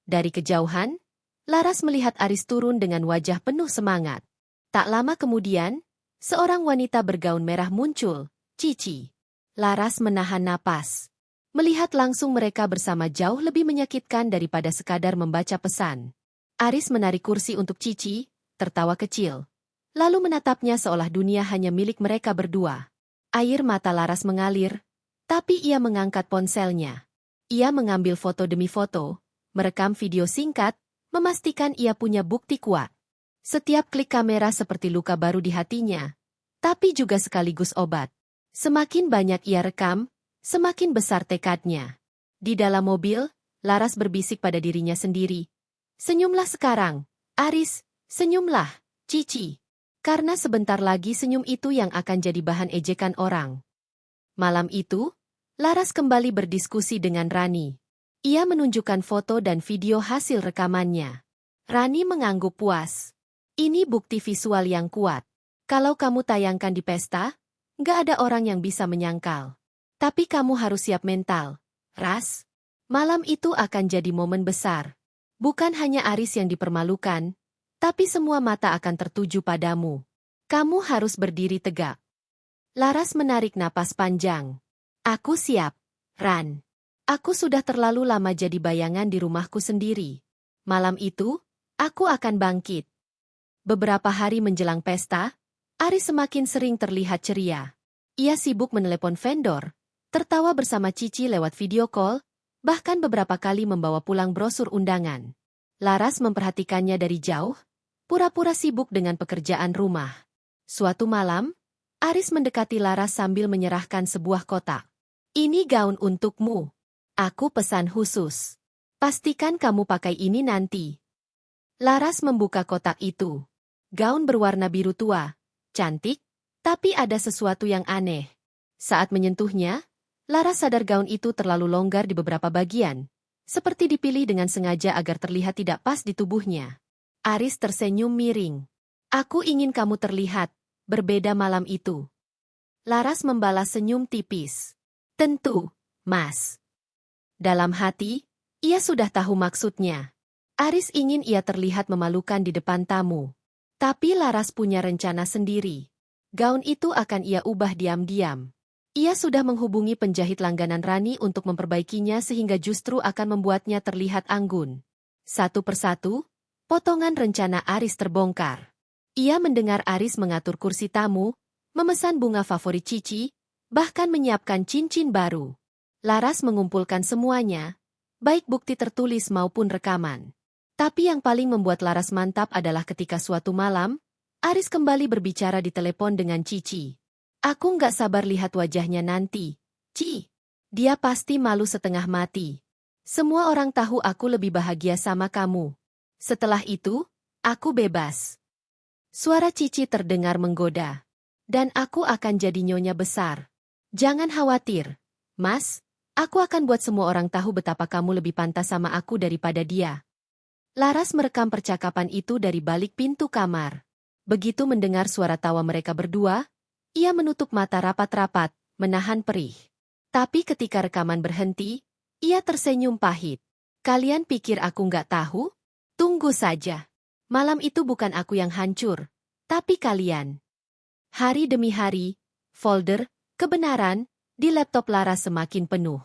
Dari kejauhan, Laras melihat Aris turun dengan wajah penuh semangat. Tak lama kemudian, seorang wanita bergaun merah muncul. Cici. Laras menahan napas. Melihat langsung mereka bersama jauh lebih menyakitkan daripada sekadar membaca pesan. Aris menarik kursi untuk Cici, tertawa kecil. Lalu menatapnya seolah dunia hanya milik mereka berdua. Air mata Laras mengalir, tapi ia mengangkat ponselnya. Ia mengambil foto demi foto, merekam video singkat, memastikan ia punya bukti kuat. Setiap klik kamera seperti luka baru di hatinya, tapi juga sekaligus obat. Semakin banyak ia rekam, semakin besar tekadnya. Di dalam mobil, Laras berbisik pada dirinya sendiri. Senyumlah sekarang, Aris, senyumlah, Cici. Karena sebentar lagi senyum itu yang akan jadi bahan ejekan orang. Malam itu, Laras kembali berdiskusi dengan Rani. Ia menunjukkan foto dan video hasil rekamannya. Rani mengangguk puas. Ini bukti visual yang kuat. Kalau kamu tayangkan di pesta, nggak ada orang yang bisa menyangkal. Tapi kamu harus siap mental, Ras. Malam itu akan jadi momen besar. Bukan hanya Aris yang dipermalukan, tapi semua mata akan tertuju padamu. Kamu harus berdiri tegak. Laras menarik napas panjang. Aku siap, Ran. Aku sudah terlalu lama jadi bayangan di rumahku sendiri. Malam itu, aku akan bangkit. Beberapa hari menjelang pesta, Aris semakin sering terlihat ceria. Ia sibuk menelepon vendor, tertawa bersama Cici lewat video call, bahkan beberapa kali membawa pulang brosur undangan. Laras memperhatikannya dari jauh, pura-pura sibuk dengan pekerjaan rumah. Suatu malam, Aris mendekati Laras sambil menyerahkan sebuah kotak. Ini gaun untukmu. Aku pesan khusus. Pastikan kamu pakai ini nanti. Laras membuka kotak itu. Gaun berwarna biru tua. Cantik, tapi ada sesuatu yang aneh. Saat menyentuhnya, Laras sadar gaun itu terlalu longgar di beberapa bagian, seperti dipilih dengan sengaja agar terlihat tidak pas di tubuhnya. Aris tersenyum miring. Aku ingin kamu terlihat berbeda malam itu. Laras membalas senyum tipis. Tentu, Mas. Dalam hati, ia sudah tahu maksudnya. Aris ingin ia terlihat memalukan di depan tamu. Tapi Laras punya rencana sendiri. Gaun itu akan ia ubah diam-diam. Ia sudah menghubungi penjahit langganan Rani untuk memperbaikinya sehingga justru akan membuatnya terlihat anggun. Satu persatu, potongan rencana Aris terbongkar. Ia mendengar Aris mengatur kursi tamu, memesan bunga favorit Cici, bahkan menyiapkan cincin baru. Laras mengumpulkan semuanya, baik bukti tertulis maupun rekaman. Tapi yang paling membuat Laras mantap adalah ketika suatu malam, Aris kembali berbicara di telepon dengan Cici. Aku nggak sabar lihat wajahnya nanti. Ci, dia pasti malu setengah mati. Semua orang tahu aku lebih bahagia sama kamu. Setelah itu, aku bebas. Suara Cici terdengar menggoda. Dan aku akan jadi nyonya besar. Jangan khawatir, Mas. Aku akan buat semua orang tahu betapa kamu lebih pantas sama aku daripada dia. Laras merekam percakapan itu dari balik pintu kamar. Begitu mendengar suara tawa mereka berdua, ia menutup mata rapat-rapat, menahan perih. Tapi ketika rekaman berhenti, ia tersenyum pahit. Kalian pikir aku nggak tahu? Tunggu saja. Malam itu bukan aku yang hancur, tapi kalian. Hari demi hari, folder, kebenaran, di laptop Laras semakin penuh.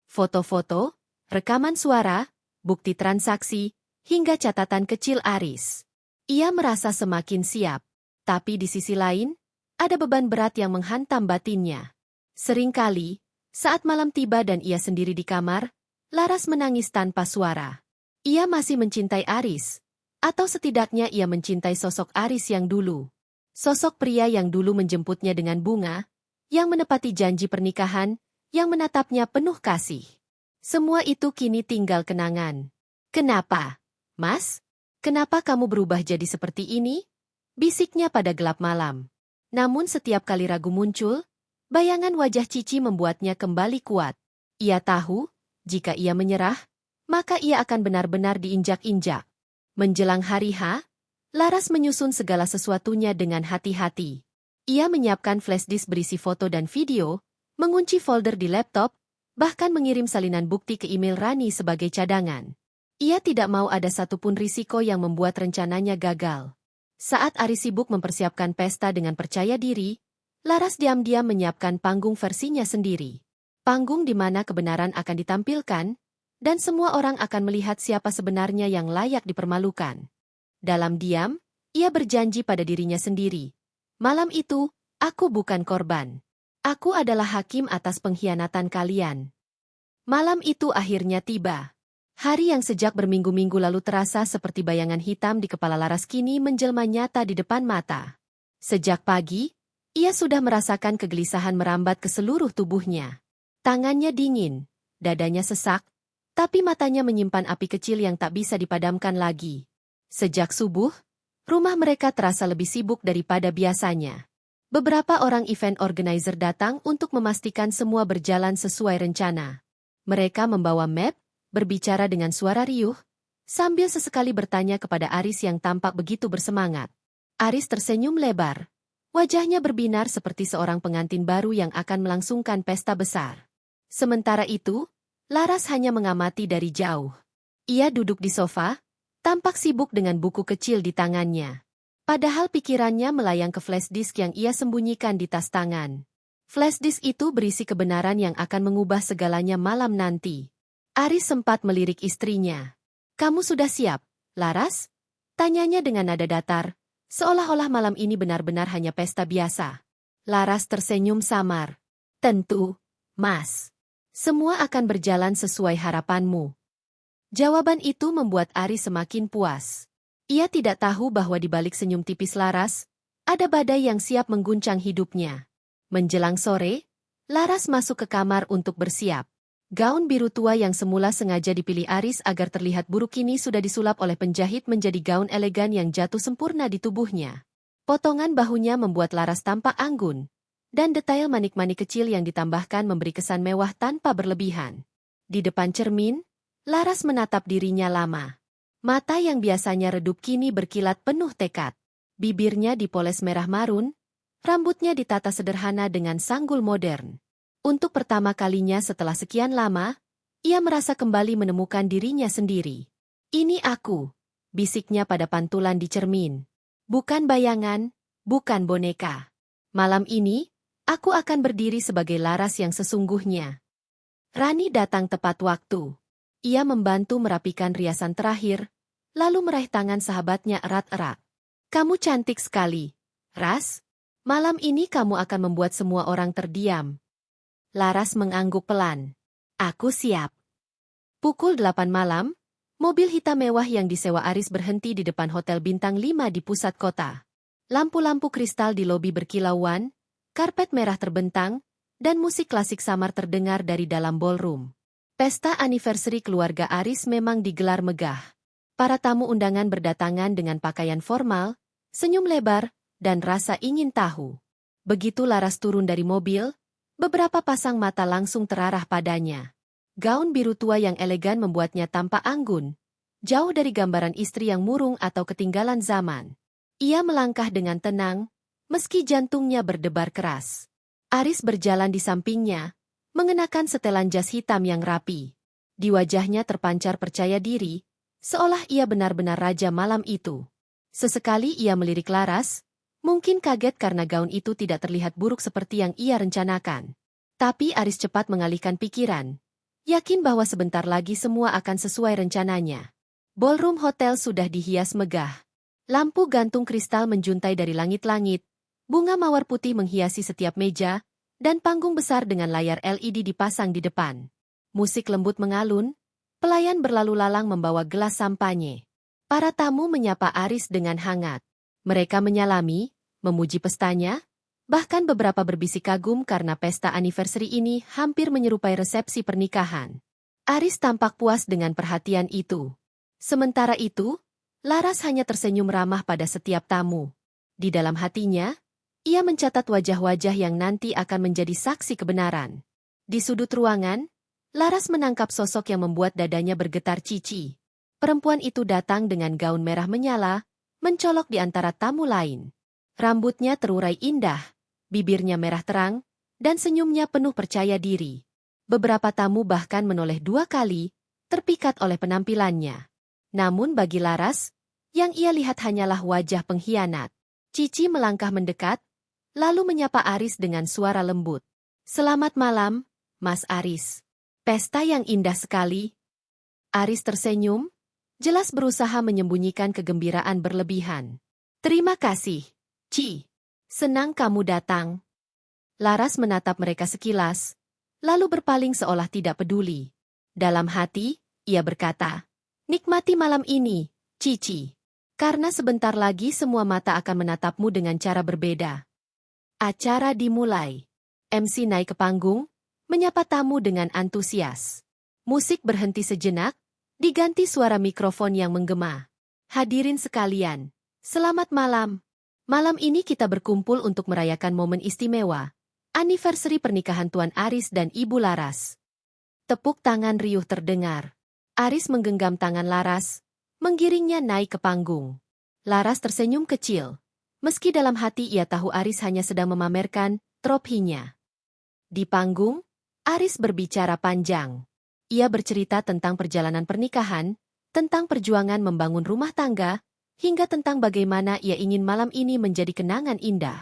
Foto-foto, rekaman suara, bukti transaksi, hingga catatan kecil Aris. Ia merasa semakin siap. Tapi di sisi lain, ada beban berat yang menghantam batinnya. Seringkali, saat malam tiba dan ia sendiri di kamar, Laras menangis tanpa suara. Ia masih mencintai Aris. Atau setidaknya ia mencintai sosok Aris yang dulu. Sosok pria yang dulu menjemputnya dengan bunga, yang menepati janji pernikahan, yang menatapnya penuh kasih. Semua itu kini tinggal kenangan. Kenapa? Mas, kenapa kamu berubah jadi seperti ini? Bisiknya pada gelap malam. Namun setiap kali ragu muncul, bayangan wajah Cici membuatnya kembali kuat. Ia tahu, jika ia menyerah, maka ia akan benar-benar diinjak-injak. Menjelang hari H, Laras menyusun segala sesuatunya dengan hati-hati. Ia menyiapkan flash disk berisi foto dan video, mengunci folder di laptop, bahkan mengirim salinan bukti ke email Rani sebagai cadangan. Ia tidak mau ada satupun risiko yang membuat rencananya gagal. Saat Aris sibuk mempersiapkan pesta dengan percaya diri, Laras diam-diam menyiapkan panggung versinya sendiri. Panggung di mana kebenaran akan ditampilkan, dan semua orang akan melihat siapa sebenarnya yang layak dipermalukan. Dalam diam, ia berjanji pada dirinya sendiri. Malam itu, aku bukan korban. Aku adalah hakim atas pengkhianatan kalian. Malam itu akhirnya tiba. Hari yang sejak berminggu-minggu lalu terasa seperti bayangan hitam di kepala Laras kini menjelma nyata di depan mata. Sejak pagi, ia sudah merasakan kegelisahan merambat ke seluruh tubuhnya. Tangannya dingin, dadanya sesak, tapi matanya menyimpan api kecil yang tak bisa dipadamkan lagi. Sejak subuh, rumah mereka terasa lebih sibuk daripada biasanya. Beberapa orang event organizer datang untuk memastikan semua berjalan sesuai rencana. Mereka membawa map, berbicara dengan suara riuh, sambil sesekali bertanya kepada Aris yang tampak begitu bersemangat. Aris tersenyum lebar. Wajahnya berbinar seperti seorang pengantin baru yang akan melangsungkan pesta besar. Sementara itu, Laras hanya mengamati dari jauh. Ia duduk di sofa, tampak sibuk dengan buku kecil di tangannya. Padahal pikirannya melayang ke flash disk yang ia sembunyikan di tas tangan. Flash disk itu berisi kebenaran yang akan mengubah segalanya malam nanti. Aris sempat melirik istrinya. "Kamu sudah siap, Laras?" Tanyanya dengan nada datar, seolah-olah malam ini benar-benar hanya pesta biasa. Laras tersenyum samar. "Tentu, Mas. Semua akan berjalan sesuai harapanmu." Jawaban itu membuat Aris semakin puas. Ia tidak tahu bahwa di balik senyum tipis Laras, ada badai yang siap mengguncang hidupnya. Menjelang sore, Laras masuk ke kamar untuk bersiap. Gaun biru tua yang semula sengaja dipilih Aris agar terlihat buruk kini sudah disulap oleh penjahit menjadi gaun elegan yang jatuh sempurna di tubuhnya. Potongan bahunya membuat Laras tampak anggun, dan detail manik-manik kecil yang ditambahkan memberi kesan mewah tanpa berlebihan. Di depan cermin, Laras menatap dirinya lama. Mata yang biasanya redup kini berkilat penuh tekad. Bibirnya dipoles merah marun, rambutnya ditata sederhana dengan sanggul modern. Untuk pertama kalinya setelah sekian lama, ia merasa kembali menemukan dirinya sendiri. "Ini aku," bisiknya pada pantulan di cermin. "Bukan bayangan, bukan boneka. Malam ini, aku akan berdiri sebagai Laras yang sesungguhnya." Rani datang tepat waktu. Ia membantu merapikan riasan terakhir, lalu meraih tangan sahabatnya erat-erat. "Kamu cantik sekali, Ras. Malam ini kamu akan membuat semua orang terdiam." Laras mengangguk pelan. "Aku siap." Pukul 8 malam, mobil hitam mewah yang disewa Aris berhenti di depan Hotel Bintang 5 di pusat kota. Lampu-lampu kristal di lobi berkilauan, karpet merah terbentang, dan musik klasik samar terdengar dari dalam ballroom. Pesta anniversary keluarga Aris memang digelar megah. Para tamu undangan berdatangan dengan pakaian formal, senyum lebar, dan rasa ingin tahu. Begitu Laras turun dari mobil, beberapa pasang mata langsung terarah padanya. Gaun biru tua yang elegan membuatnya tampak anggun, jauh dari gambaran istri yang murung atau ketinggalan zaman. Ia melangkah dengan tenang, meski jantungnya berdebar keras. Aris berjalan di sampingnya, mengenakan setelan jas hitam yang rapi. Di wajahnya terpancar percaya diri, seolah ia benar-benar raja malam itu. Sesekali ia melirik Laras, mungkin kaget karena gaun itu tidak terlihat buruk seperti yang ia rencanakan. Tapi Aris cepat mengalihkan pikiran, yakin bahwa sebentar lagi semua akan sesuai rencananya. Ballroom hotel sudah dihias megah. Lampu gantung kristal menjuntai dari langit-langit, bunga mawar putih menghiasi setiap meja, dan panggung besar dengan layar LED dipasang di depan. Musik lembut mengalun, pelayan berlalu lalang membawa gelas sampanye. Para tamu menyapa Aris dengan hangat. Mereka menyalami, memuji pestanya, bahkan beberapa berbisik kagum karena pesta anniversary ini hampir menyerupai resepsi pernikahan. Aris tampak puas dengan perhatian itu. Sementara itu, Laras hanya tersenyum ramah pada setiap tamu. Di dalam hatinya, ia mencatat wajah-wajah yang nanti akan menjadi saksi kebenaran. Di sudut ruangan, Laras menangkap sosok yang membuat dadanya bergetar cici. Perempuan itu datang dengan gaun merah menyala, mencolok di antara tamu lain. Rambutnya terurai indah, bibirnya merah terang, dan senyumnya penuh percaya diri. Beberapa tamu bahkan menoleh 2 kali, terpikat oleh penampilannya. Namun bagi Laras, yang ia lihat hanyalah wajah pengkhianat. Cici melangkah mendekat, lalu menyapa Aris dengan suara lembut. "Selamat malam, Mas Aris. Pesta yang indah sekali." Aris tersenyum, jelas berusaha menyembunyikan kegembiraan berlebihan. "Terima kasih, Ci. Senang kamu datang." Laras menatap mereka sekilas, lalu berpaling seolah tidak peduli. Dalam hati, ia berkata, "Nikmati malam ini, Cici. Karena sebentar lagi semua mata akan menatapmu dengan cara berbeda." Acara dimulai. MC naik ke panggung, menyapa tamu dengan antusias. Musik berhenti sejenak, diganti suara mikrofon yang menggema. "Hadirin sekalian, selamat malam. Malam ini kita berkumpul untuk merayakan momen istimewa, anniversary pernikahan Tuan Aris dan Ibu Laras." Tepuk tangan riuh terdengar. Aris menggenggam tangan Laras, menggiringnya naik ke panggung. Laras tersenyum kecil, Meski dalam hati ia tahu Aris hanya sedang memamerkan trofinya. Di panggung, Aris berbicara panjang. Ia bercerita tentang perjalanan pernikahan, tentang perjuangan membangun rumah tangga, hingga tentang bagaimana ia ingin malam ini menjadi kenangan indah.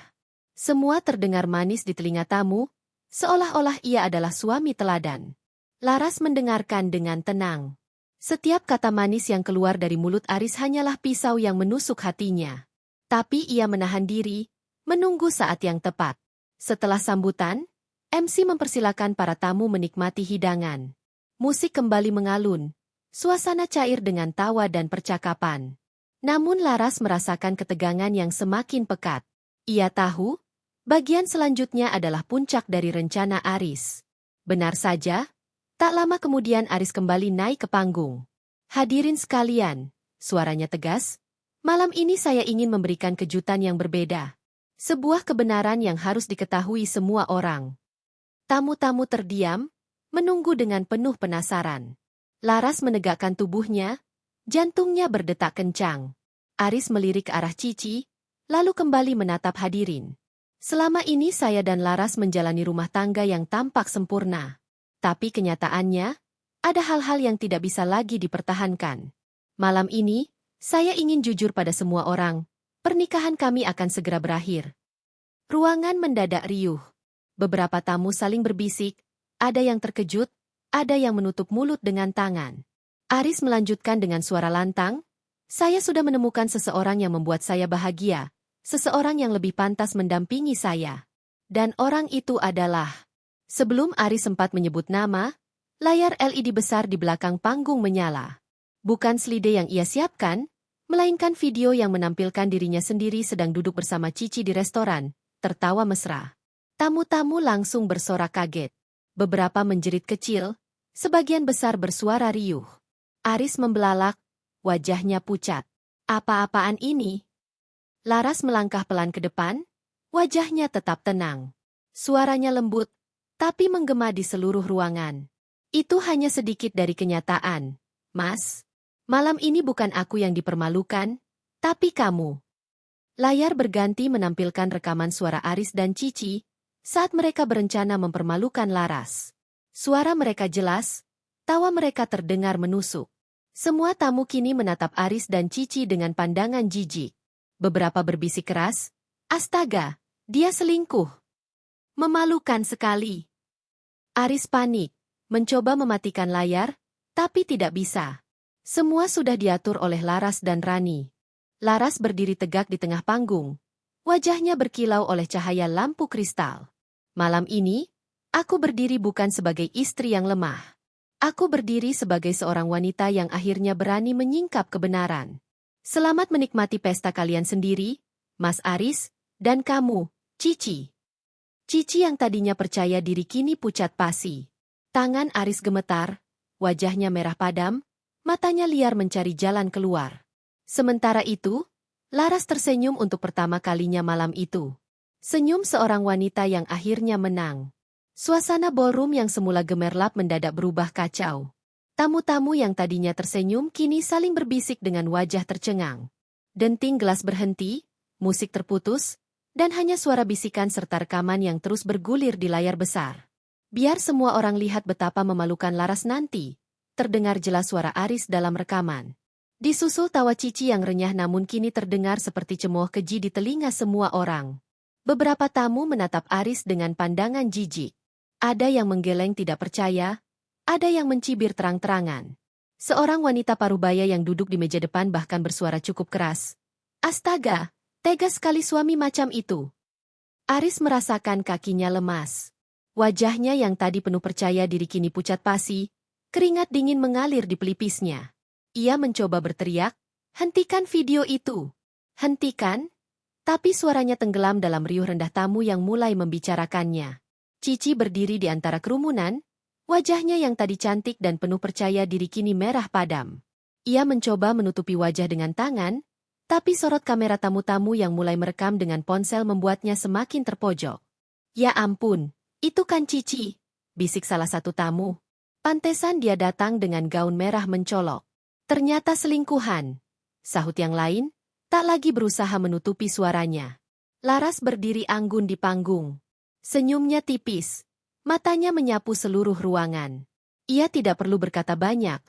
Semua terdengar manis di telinga tamu, seolah-olah ia adalah suami teladan. Laras mendengarkan dengan tenang. Setiap kata manis yang keluar dari mulut Aris hanyalah pisau yang menusuk hatinya. Tapi ia menahan diri, menunggu saat yang tepat. Setelah sambutan, MC mempersilakan para tamu menikmati hidangan. Musik kembali mengalun, suasana cair dengan tawa dan percakapan. Namun Laras merasakan ketegangan yang semakin pekat. Ia tahu, bagian selanjutnya adalah puncak dari rencana Aris. Benar saja, tak lama kemudian Aris kembali naik ke panggung. Hadirin sekalian, suaranya tegas, malam ini saya ingin memberikan kejutan yang berbeda. Sebuah kebenaran yang harus diketahui semua orang. Tamu-tamu terdiam, menunggu dengan penuh penasaran. Laras menegakkan tubuhnya, jantungnya berdetak kencang. Aris melirik ke arah Cici, lalu kembali menatap hadirin. Selama ini saya dan Laras menjalani rumah tangga yang tampak sempurna. Tapi kenyataannya, ada hal-hal yang tidak bisa lagi dipertahankan. Malam ini, saya ingin jujur pada semua orang, pernikahan kami akan segera berakhir. Ruangan mendadak riuh. Beberapa tamu saling berbisik, ada yang terkejut, ada yang menutup mulut dengan tangan. Aris melanjutkan dengan suara lantang, saya sudah menemukan seseorang yang membuat saya bahagia, seseorang yang lebih pantas mendampingi saya. Dan orang itu adalah... Sebelum Aris sempat menyebut nama, layar LED besar di belakang panggung menyala. Bukan slide yang ia siapkan, melainkan video yang menampilkan dirinya sendiri sedang duduk bersama Cici di restoran, tertawa mesra. Tamu-tamu langsung bersorak kaget. Beberapa menjerit kecil, sebagian besar bersuara riuh. Aris membelalak, wajahnya pucat. Apa-apaan ini? Laras melangkah pelan ke depan, wajahnya tetap tenang. Suaranya lembut, tapi menggema di seluruh ruangan. Itu hanya sedikit dari kenyataan, Mas. Malam ini bukan aku yang dipermalukan, tapi kamu. Layar berganti menampilkan rekaman suara Aris dan Cici saat mereka berencana mempermalukan Laras. Suara mereka jelas, tawa mereka terdengar menusuk. Semua tamu kini menatap Aris dan Cici dengan pandangan jijik. Beberapa berbisik keras, astaga, dia selingkuh. Memalukan sekali. Aris panik, mencoba mematikan layar, tapi tidak bisa. Semua sudah diatur oleh Laras dan Rani. Laras berdiri tegak di tengah panggung. Wajahnya berkilau oleh cahaya lampu kristal. Malam ini, aku berdiri bukan sebagai istri yang lemah. Aku berdiri sebagai seorang wanita yang akhirnya berani menyingkap kebenaran. Selamat menikmati pesta kalian sendiri, Mas Aris, dan kamu, Cici. Cici yang tadinya percaya diri kini pucat pasi. Tangan Aris gemetar, wajahnya merah padam, matanya liar mencari jalan keluar. Sementara itu, Laras tersenyum untuk pertama kalinya malam itu. Senyum seorang wanita yang akhirnya menang. Suasana ballroom yang semula gemerlap mendadak berubah kacau. Tamu-tamu yang tadinya tersenyum kini saling berbisik dengan wajah tercengang. Denting gelas berhenti, musik terputus, dan hanya suara bisikan serta rekaman yang terus bergulir di layar besar. Biar semua orang lihat betapa memalukan Laras nanti. Terdengar jelas suara Aris dalam rekaman. Disusul tawa Cici yang renyah namun kini terdengar seperti cemooh keji di telinga semua orang. Beberapa tamu menatap Aris dengan pandangan jijik. Ada yang menggeleng tidak percaya, ada yang mencibir terang-terangan. Seorang wanita parubaya yang duduk di meja depan bahkan bersuara cukup keras. Astaga, tega sekali suami macam itu. Aris merasakan kakinya lemas. Wajahnya yang tadi penuh percaya diri kini pucat pasi, keringat dingin mengalir di pelipisnya. Ia mencoba berteriak, hentikan video itu. Hentikan? Tapi suaranya tenggelam dalam riuh rendah tamu yang mulai membicarakannya. Cici berdiri di antara kerumunan, wajahnya yang tadi cantik dan penuh percaya diri kini merah padam. Ia mencoba menutupi wajah dengan tangan, tapi sorot kamera tamu-tamu yang mulai merekam dengan ponsel membuatnya semakin terpojok. Ya ampun, itu kan Cici, bisik salah satu tamu. Pantesan dia datang dengan gaun merah mencolok. Ternyata selingkuhan, sahut yang lain, Tak lagi berusaha menutupi suaranya. Laras berdiri anggun di panggung. Senyumnya tipis. Matanya menyapu seluruh ruangan. Ia tidak perlu berkata banyak,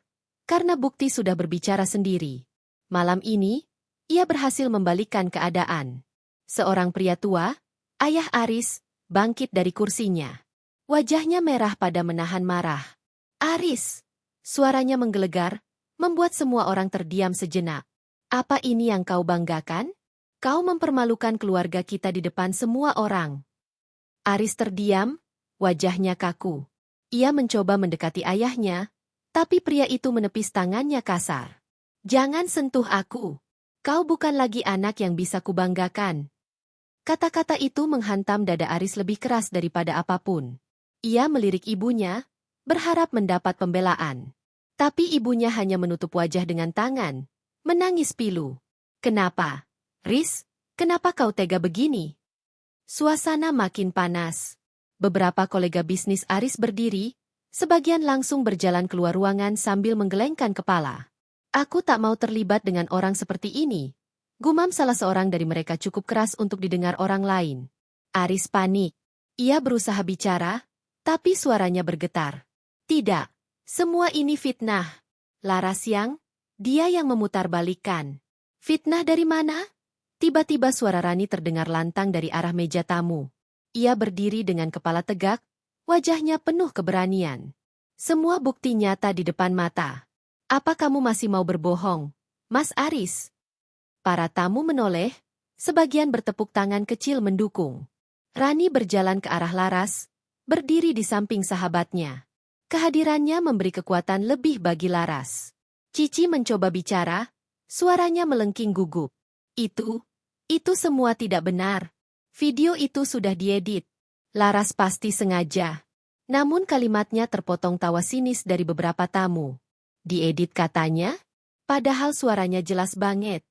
karena bukti sudah berbicara sendiri. Malam ini, ia berhasil membalikkan keadaan. Seorang pria tua, ayah Aris, bangkit dari kursinya. Wajahnya merah pada menahan marah. Aris! Suaranya menggelegar, membuat semua orang terdiam sejenak. Apa ini yang kau banggakan? Kau mempermalukan keluarga kita di depan semua orang. Aris terdiam, wajahnya kaku. Ia mencoba mendekati ayahnya, tapi pria itu menepis tangannya kasar. Jangan sentuh aku. Kau bukan lagi anak yang bisa kubanggakan. Kata-kata itu menghantam dada Aris lebih keras daripada apapun. Ia melirik ibunya, berharap mendapat pembelaan. Tapi ibunya hanya menutup wajah dengan tangan, menangis pilu. Kenapa? Riz, kenapa kau tega begini? Suasana makin panas. Beberapa kolega bisnis Aris berdiri, sebagian langsung berjalan keluar ruangan sambil menggelengkan kepala. Aku tak mau terlibat dengan orang seperti ini. Gumam salah seorang dari mereka cukup keras untuk didengar orang lain. Aris panik. Ia berusaha bicara, tapi suaranya bergetar. Tidak, semua ini fitnah. Laras dia yang memutarbalikkan. Fitnah dari mana? Tiba-tiba suara Rani terdengar lantang dari arah meja tamu. Ia berdiri dengan kepala tegak, wajahnya penuh keberanian. Semua bukti nyata di depan mata. Apa kamu masih mau berbohong, Mas Aris? Para tamu menoleh, sebagian bertepuk tangan kecil mendukung. Rani berjalan ke arah Laras, berdiri di samping sahabatnya. Kehadirannya memberi kekuatan lebih bagi Laras. Cici mencoba bicara, suaranya melengking gugup. Itu semua tidak benar. Video itu sudah diedit. Laras pasti sengaja. Namun kalimatnya terpotong tawa sinis dari beberapa tamu. Diedit katanya? Padahal suaranya jelas banget.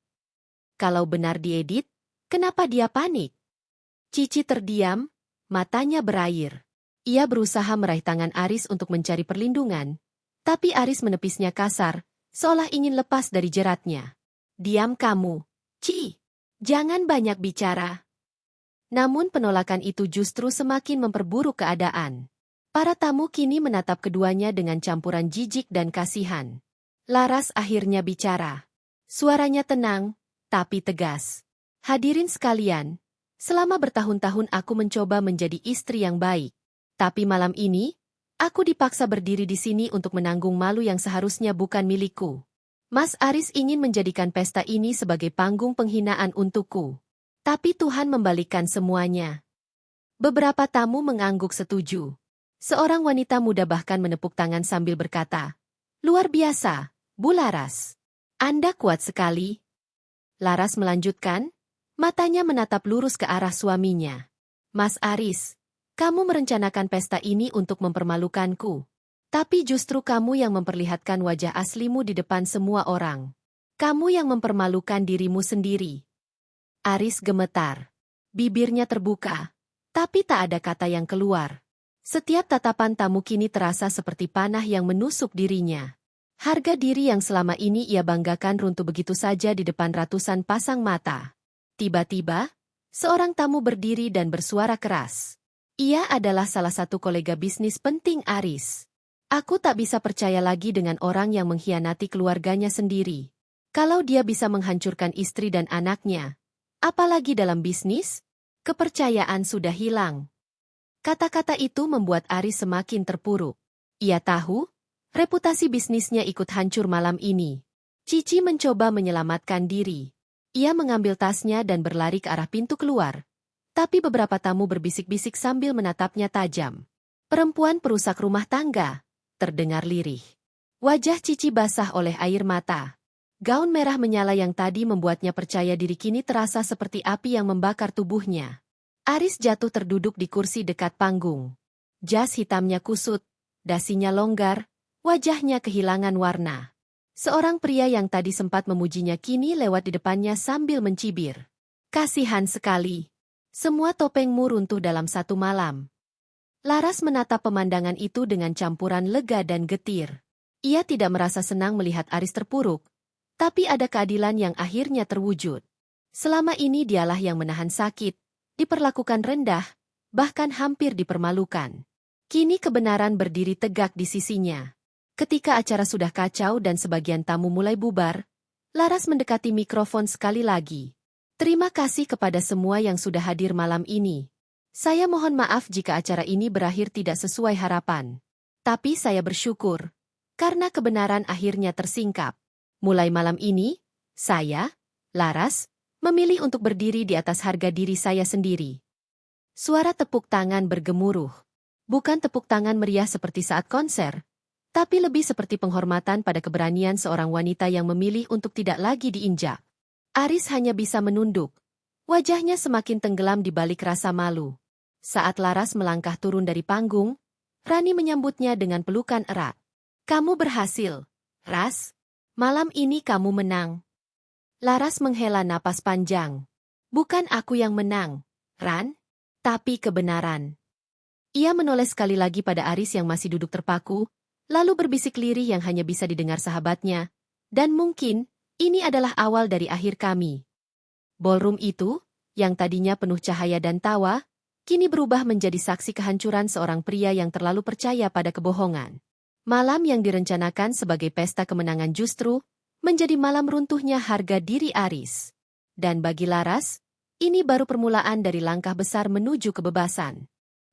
Kalau benar diedit, kenapa dia panik? Cici terdiam, matanya berair. Ia berusaha meraih tangan Aris untuk mencari perlindungan, tapi Aris menepisnya kasar, seolah ingin lepas dari jeratnya. Diam kamu, Ci. Jangan banyak bicara. Namun penolakan itu justru semakin memperburuk keadaan. Para tamu kini menatap keduanya dengan campuran jijik dan kasihan. Laras akhirnya bicara. Suaranya tenang, tapi tegas. Hadirin sekalian, selama bertahun-tahun aku mencoba menjadi istri yang baik. Tapi malam ini, aku dipaksa berdiri di sini untuk menanggung malu yang seharusnya bukan milikku. Mas Aris ingin menjadikan pesta ini sebagai panggung penghinaan untukku. Tapi Tuhan membalikkan semuanya. Beberapa tamu mengangguk setuju. Seorang wanita muda bahkan menepuk tangan sambil berkata, "Luar biasa, Bu Laras. Anda kuat sekali." Laras melanjutkan, matanya menatap lurus ke arah suaminya. "Mas Aris, kamu merencanakan pesta ini untuk mempermalukanku. Tapi justru kamu yang memperlihatkan wajah aslimu di depan semua orang. Kamu yang mempermalukan dirimu sendiri." Aris gemetar. Bibirnya terbuka, tapi tak ada kata yang keluar. Setiap tatapan tamu kini terasa seperti panah yang menusuk dirinya. Harga diri yang selama ini ia banggakan runtuh begitu saja di depan ratusan pasang mata. Tiba-tiba, seorang tamu berdiri dan bersuara keras. Ia adalah salah satu kolega bisnis penting Aris. "Aku tak bisa percaya lagi dengan orang yang mengkhianati keluarganya sendiri. Kalau dia bisa menghancurkan istri dan anaknya, apalagi dalam bisnis, kepercayaan sudah hilang." Kata-kata itu membuat Aris semakin terpuruk. Ia tahu, reputasi bisnisnya ikut hancur malam ini. Cici mencoba menyelamatkan diri. Ia mengambil tasnya dan berlari ke arah pintu keluar. Tapi beberapa tamu berbisik-bisik sambil menatapnya tajam. "Perempuan perusak rumah tangga," terdengar lirih. Wajah Cici basah oleh air mata. Gaun merah menyala yang tadi membuatnya percaya diri kini terasa seperti api yang membakar tubuhnya. Aris jatuh terduduk di kursi dekat panggung. Jas hitamnya kusut, dasinya longgar, wajahnya kehilangan warna. Seorang pria yang tadi sempat memujinya kini lewat di depannya sambil mencibir. "Kasihan sekali. Semua topengmu runtuh dalam satu malam." Laras menatap pemandangan itu dengan campuran lega dan getir. Ia tidak merasa senang melihat Aris terpuruk, tapi ada keadilan yang akhirnya terwujud. Selama ini dialah yang menahan sakit, diperlakukan rendah, bahkan hampir dipermalukan. Kini kebenaran berdiri tegak di sisinya. Ketika acara sudah kacau dan sebagian tamu mulai bubar, Laras mendekati mikrofon sekali lagi. Terima kasih kepada semua yang sudah hadir malam ini. Saya mohon maaf jika acara ini berakhir tidak sesuai harapan. Tapi saya bersyukur, karena kebenaran akhirnya tersingkap. Mulai malam ini, saya, Laras, memilih untuk berdiri di atas harga diri saya sendiri. Suara tepuk tangan bergemuruh. Bukan tepuk tangan meriah seperti saat konser, tapi lebih seperti penghormatan pada keberanian seorang wanita yang memilih untuk tidak lagi diinjak. Aris hanya bisa menunduk. Wajahnya semakin tenggelam di balik rasa malu. Saat Laras melangkah turun dari panggung, Rani menyambutnya dengan pelukan erat. Kamu berhasil, Ras. Malam ini kamu menang. Laras menghela napas panjang. Bukan aku yang menang, Ran, tapi kebenaran. Ia menoleh sekali lagi pada Aris yang masih duduk terpaku, lalu berbisik lirih yang hanya bisa didengar sahabatnya, dan mungkin, ini adalah awal dari akhir kami. Ballroom itu, yang tadinya penuh cahaya dan tawa, kini berubah menjadi saksi kehancuran seorang pria yang terlalu percaya pada kebohongan. Malam yang direncanakan sebagai pesta kemenangan justru, menjadi malam runtuhnya harga diri Aris. Dan bagi Laras, ini baru permulaan dari langkah besar menuju kebebasan.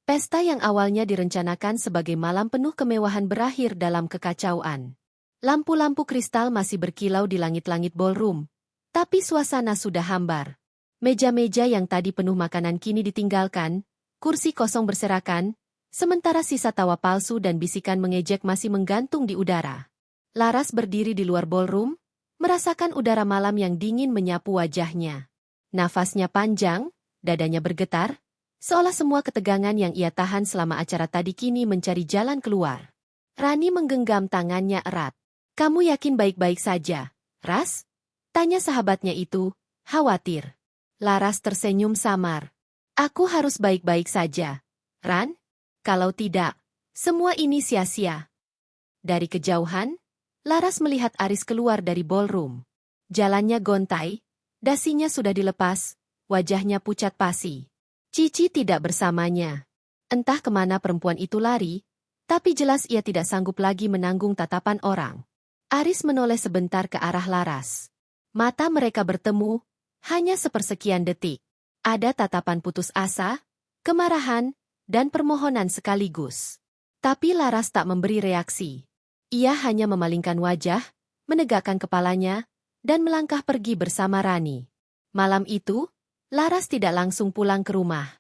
Pesta yang awalnya direncanakan sebagai malam penuh kemewahan berakhir dalam kekacauan. Lampu-lampu kristal masih berkilau di langit-langit ballroom, tapi suasana sudah hambar. Meja-meja yang tadi penuh makanan kini ditinggalkan, kursi kosong berserakan, sementara sisa tawa palsu dan bisikan mengejek masih menggantung di udara. Laras berdiri di luar ballroom, merasakan udara malam yang dingin menyapu wajahnya. Nafasnya panjang, dadanya bergetar, seolah semua ketegangan yang ia tahan selama acara tadi kini mencari jalan keluar. Rani menggenggam tangannya erat. Kamu yakin baik-baik saja, Ras? Tanya sahabatnya itu, khawatir. Laras tersenyum samar. Aku harus baik-baik saja, Ran? Kalau tidak, semua ini sia-sia. Dari kejauhan, Laras melihat Aris keluar dari ballroom. Jalannya gontai, dasinya sudah dilepas, wajahnya pucat pasi. Cici tidak bersamanya. Entah kemana perempuan itu lari, tapi jelas ia tidak sanggup lagi menanggung tatapan orang. Aris menoleh sebentar ke arah Laras. Mata mereka bertemu, hanya sepersekian detik. Ada tatapan putus asa, kemarahan, dan permohonan sekaligus. Tapi Laras tak memberi reaksi. Ia hanya memalingkan wajah, menegakkan kepalanya, dan melangkah pergi bersama Rani. Malam itu, Laras tidak langsung pulang ke rumah.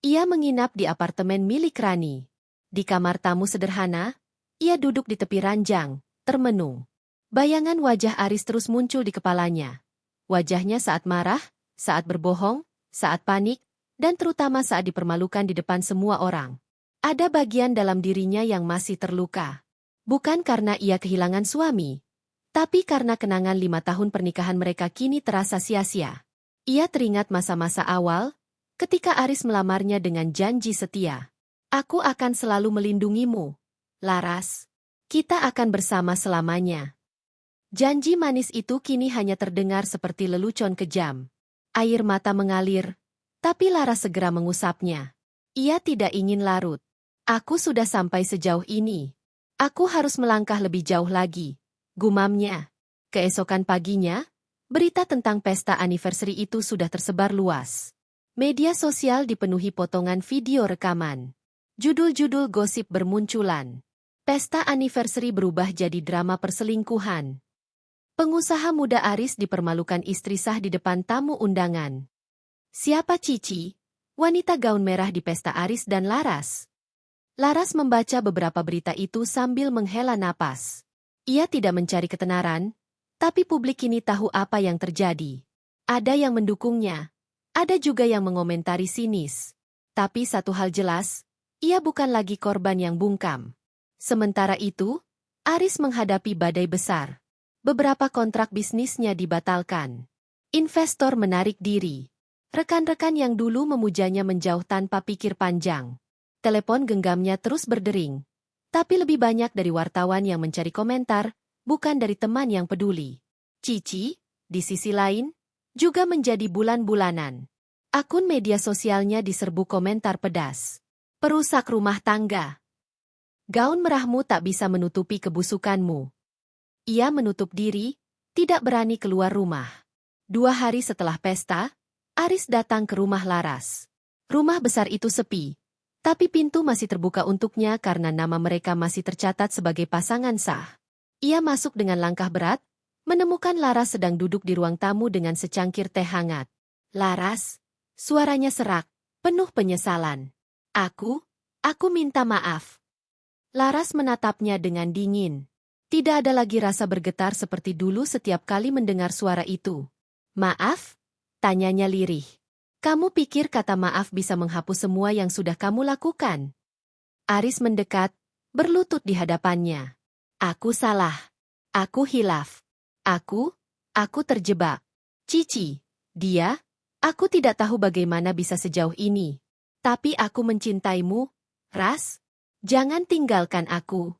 Ia menginap di apartemen milik Rani. Di kamar tamu sederhana, ia duduk di tepi ranjang, termenung. Bayangan wajah Aris terus muncul di kepalanya. Wajahnya saat marah, saat berbohong, saat panik, dan terutama saat dipermalukan di depan semua orang. Ada bagian dalam dirinya yang masih terluka. Bukan karena ia kehilangan suami, tapi karena kenangan 5 tahun pernikahan mereka kini terasa sia-sia. Ia teringat masa-masa awal, ketika Aris melamarnya dengan janji setia. Aku akan selalu melindungimu, Laras. Kita akan bersama selamanya. Janji manis itu kini hanya terdengar seperti lelucon kejam. Air mata mengalir, tapi Laras segera mengusapnya. Ia tidak ingin larut. Aku sudah sampai sejauh ini. Aku harus melangkah lebih jauh lagi, gumamnya. Keesokan paginya, berita tentang pesta anniversary itu sudah tersebar luas. Media sosial dipenuhi potongan video rekaman. Judul-judul gosip bermunculan. Pesta anniversary berubah jadi drama perselingkuhan. Pengusaha muda Aris dipermalukan istri sah di depan tamu undangan. Siapa Cici, wanita gaun merah di pesta Aris dan Laras? Laras membaca beberapa berita itu sambil menghela napas. Ia tidak mencari ketenaran, tapi publik kini tahu apa yang terjadi. Ada yang mendukungnya, ada juga yang mengomentari sinis. Tapi satu hal jelas, ia bukan lagi korban yang bungkam. Sementara itu, Aris menghadapi badai besar. Beberapa kontrak bisnisnya dibatalkan. Investor menarik diri. Rekan-rekan yang dulu memujanya menjauh tanpa pikir panjang. Telepon genggamnya terus berdering. Tapi lebih banyak dari wartawan yang mencari komentar, bukan dari teman yang peduli. Cici, di sisi lain, juga menjadi bulan-bulanan. Akun media sosialnya diserbu komentar pedas. Perusak rumah tangga. Gaun merahmu tak bisa menutupi kebusukanmu. Ia menutup diri, tidak berani keluar rumah. 2 hari setelah pesta, Aris datang ke rumah Laras. Rumah besar itu sepi, tapi pintu masih terbuka untuknya karena nama mereka masih tercatat sebagai pasangan sah. Ia masuk dengan langkah berat, menemukan Laras sedang duduk di ruang tamu dengan secangkir teh hangat. Laras, suaranya serak, penuh penyesalan. Aku minta maaf. Laras menatapnya dengan dingin. Tidak ada lagi rasa bergetar seperti dulu setiap kali mendengar suara itu. Maaf? Tanyanya lirih. Kamu pikir kata maaf bisa menghapus semua yang sudah kamu lakukan? Aris mendekat, berlutut di hadapannya. Aku salah. Aku hilaf. Aku terjebak. Cici, aku tidak tahu bagaimana bisa sejauh ini. Tapi aku mencintaimu, Ras. Jangan tinggalkan aku.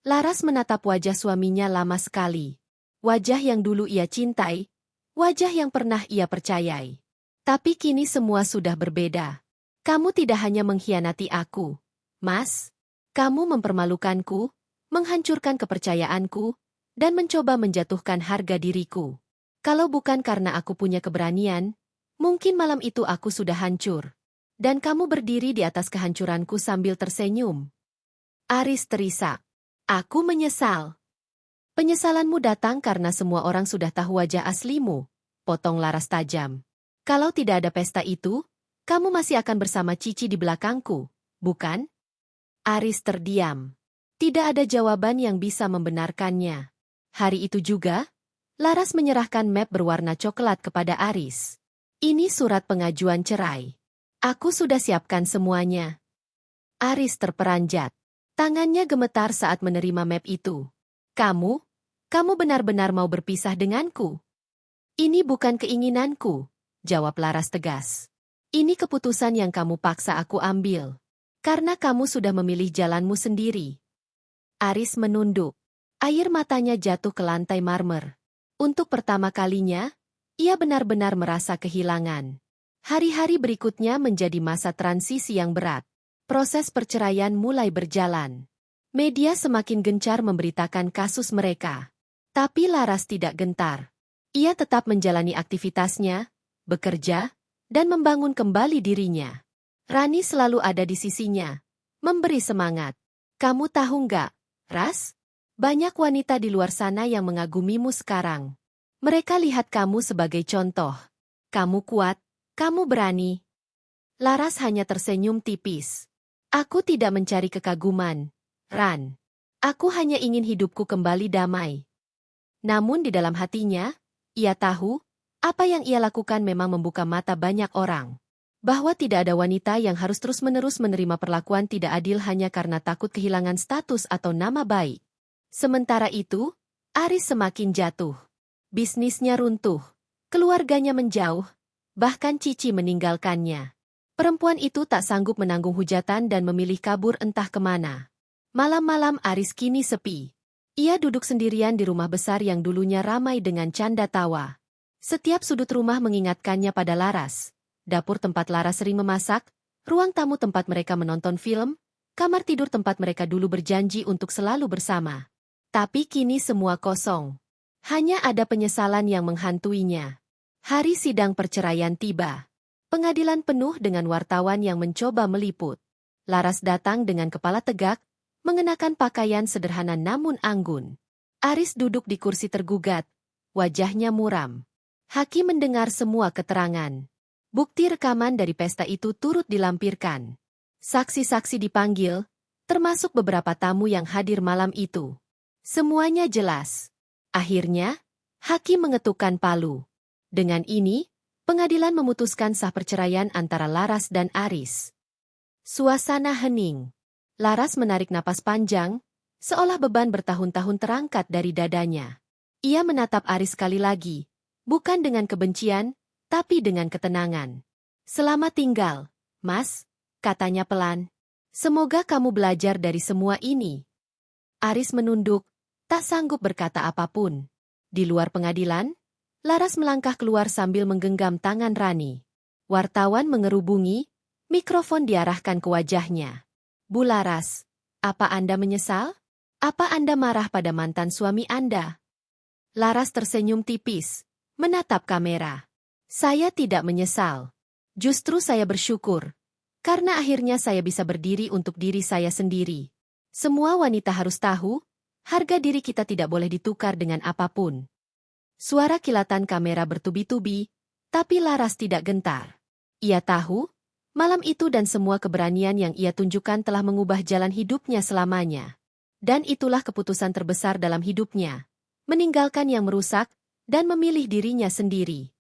Laras menatap wajah suaminya lama sekali. Wajah yang dulu ia cintai, wajah yang pernah ia percayai. Tapi kini semua sudah berbeda. Kamu tidak hanya mengkhianati aku, Mas. Kamu mempermalukanku, menghancurkan kepercayaanku, dan mencoba menjatuhkan harga diriku. Kalau bukan karena aku punya keberanian, mungkin malam itu aku sudah hancur. Dan kamu berdiri di atas kehancuranku sambil tersenyum. Aris terisak. Aku menyesal. Penyesalanmu datang karena semua orang sudah tahu wajah aslimu, potong Laras tajam. Kalau tidak ada pesta itu, kamu masih akan bersama Cici di belakangku, bukan? Aris terdiam. Tidak ada jawaban yang bisa membenarkannya. Hari itu juga, Laras menyerahkan map berwarna coklat kepada Aris. Ini surat pengajuan cerai. Aku sudah siapkan semuanya. Aris terperanjat. Tangannya gemetar saat menerima map itu. Kamu benar-benar mau berpisah denganku? Ini bukan keinginanku, jawab Laras tegas. Ini keputusan yang kamu paksa aku ambil. Karena kamu sudah memilih jalanmu sendiri. Aris menunduk. Air matanya jatuh ke lantai marmer. Untuk pertama kalinya, ia benar-benar merasa kehilangan. Hari-hari berikutnya menjadi masa transisi yang berat. Proses perceraian mulai berjalan. Media semakin gencar memberitakan kasus mereka. Tapi Laras tidak gentar. Ia tetap menjalani aktivitasnya, bekerja, dan membangun kembali dirinya. Rani selalu ada di sisinya, memberi semangat. Kamu tahu nggak, Ras? Banyak wanita di luar sana yang mengagumimu sekarang. Mereka lihat kamu sebagai contoh. Kamu kuat. Kamu berani. Laras hanya tersenyum tipis. Aku tidak mencari kekaguman, Ran. Aku hanya ingin hidupku kembali damai. Namun di dalam hatinya, ia tahu, apa yang ia lakukan memang membuka mata banyak orang. Bahwa tidak ada wanita yang harus terus-menerus menerima perlakuan tidak adil hanya karena takut kehilangan status atau nama baik. Sementara itu, Aris semakin jatuh. Bisnisnya runtuh. Keluarganya menjauh. Bahkan Cici meninggalkannya. Perempuan itu tak sanggup menanggung hujatan dan memilih kabur entah kemana. Malam-malam Aris kini sepi. Ia duduk sendirian di rumah besar yang dulunya ramai dengan canda tawa. Setiap sudut rumah mengingatkannya pada Laras. Dapur tempat Laras sering memasak, ruang tamu tempat mereka menonton film, kamar tidur tempat mereka dulu berjanji untuk selalu bersama. Tapi kini semua kosong. Hanya ada penyesalan yang menghantuinya. Hari sidang perceraian tiba. Pengadilan penuh dengan wartawan yang mencoba meliput. Laras datang dengan kepala tegak, mengenakan pakaian sederhana namun anggun. Aris duduk di kursi tergugat, wajahnya muram. Hakim mendengar semua keterangan. Bukti rekaman dari pesta itu turut dilampirkan. Saksi-saksi dipanggil, termasuk beberapa tamu yang hadir malam itu. Semuanya jelas. Akhirnya, hakim mengetukkan palu. Dengan ini, pengadilan memutuskan sah perceraian antara Laras dan Aris. Suasana hening. Laras menarik napas panjang, seolah beban bertahun-tahun terangkat dari dadanya. Ia menatap Aris sekali lagi, bukan dengan kebencian, tapi dengan ketenangan. Selamat tinggal, Mas, katanya pelan. Semoga kamu belajar dari semua ini. Aris menunduk, tak sanggup berkata apapun. Di luar pengadilan, Laras melangkah keluar sambil menggenggam tangan Rani. Wartawan mengerubungi, mikrofon diarahkan ke wajahnya. Bu Laras, apa Anda menyesal? Apa Anda marah pada mantan suami Anda? Laras tersenyum tipis, menatap kamera. Saya tidak menyesal. Justru saya bersyukur. Karena akhirnya saya bisa berdiri untuk diri saya sendiri. Semua wanita harus tahu, harga diri kita tidak boleh ditukar dengan apapun. Suara kilatan kamera bertubi-tubi, tapi Laras tidak gentar. Ia tahu, malam itu dan semua keberanian yang ia tunjukkan telah mengubah jalan hidupnya selamanya. Dan itulah keputusan terbesar dalam hidupnya. Meninggalkan yang merusak, dan memilih dirinya sendiri.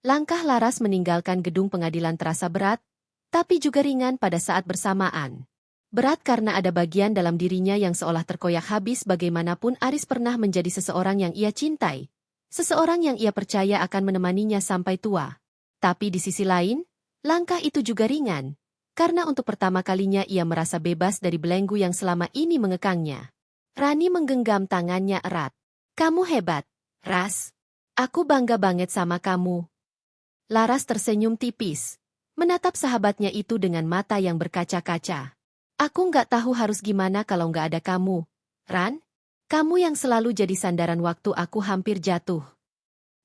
Langkah Laras meninggalkan gedung pengadilan terasa berat, tapi juga ringan pada saat bersamaan. Berat karena ada bagian dalam dirinya yang seolah terkoyak habis bagaimanapun Aris pernah menjadi seseorang yang ia cintai. Seseorang yang ia percaya akan menemaninya sampai tua. Tapi di sisi lain, langkah itu juga ringan, karena untuk pertama kalinya ia merasa bebas dari belenggu yang selama ini mengekangnya. Rani menggenggam tangannya erat. Kamu hebat, Ras. Aku bangga banget sama kamu. Laras tersenyum tipis, menatap sahabatnya itu dengan mata yang berkaca-kaca. Aku nggak tahu harus gimana kalau nggak ada kamu, Ran. Kamu yang selalu jadi sandaran waktu aku hampir jatuh.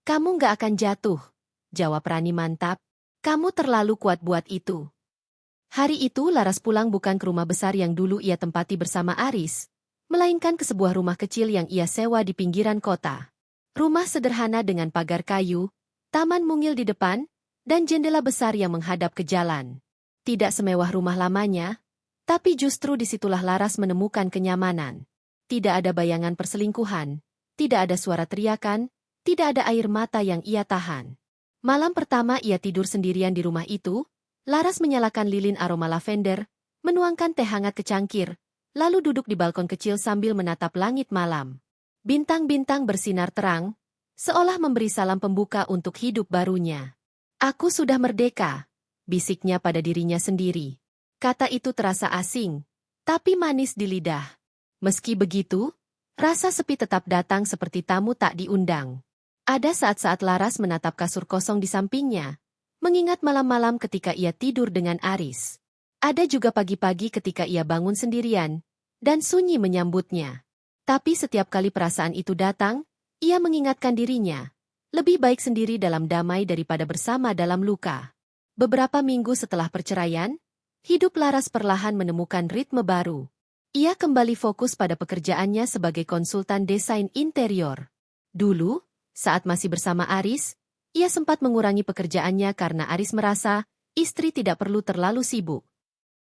Kamu nggak akan jatuh, jawab Rani mantap. Kamu terlalu kuat buat itu. Hari itu Laras pulang bukan ke rumah besar yang dulu ia tempati bersama Aris, melainkan ke sebuah rumah kecil yang ia sewa di pinggiran kota. Rumah sederhana dengan pagar kayu, taman mungil di depan, dan jendela besar yang menghadap ke jalan. Tidak semewah rumah lamanya, tapi justru disitulah Laras menemukan kenyamanan. Tidak ada bayangan perselingkuhan, tidak ada suara teriakan, tidak ada air mata yang ia tahan. Malam pertama ia tidur sendirian di rumah itu, Laras menyalakan lilin aroma lavender, menuangkan teh hangat ke cangkir, lalu duduk di balkon kecil sambil menatap langit malam. Bintang-bintang bersinar terang, seolah memberi salam pembuka untuk hidup barunya. Aku sudah merdeka, bisiknya pada dirinya sendiri. Kata itu terasa asing, tapi manis di lidah. Meski begitu, rasa sepi tetap datang seperti tamu tak diundang. Ada saat-saat Laras menatap kasur kosong di sampingnya, mengingat malam-malam ketika ia tidur dengan Aris. Ada juga pagi-pagi ketika ia bangun sendirian, dan sunyi menyambutnya. Tapi setiap kali perasaan itu datang, ia mengingatkan dirinya. Lebih baik sendiri dalam damai daripada bersama dalam luka. Beberapa minggu setelah perceraian, hidup Laras perlahan menemukan ritme baru. Ia kembali fokus pada pekerjaannya sebagai konsultan desain interior. Dulu, saat masih bersama Aris, ia sempat mengurangi pekerjaannya karena Aris merasa istri tidak perlu terlalu sibuk.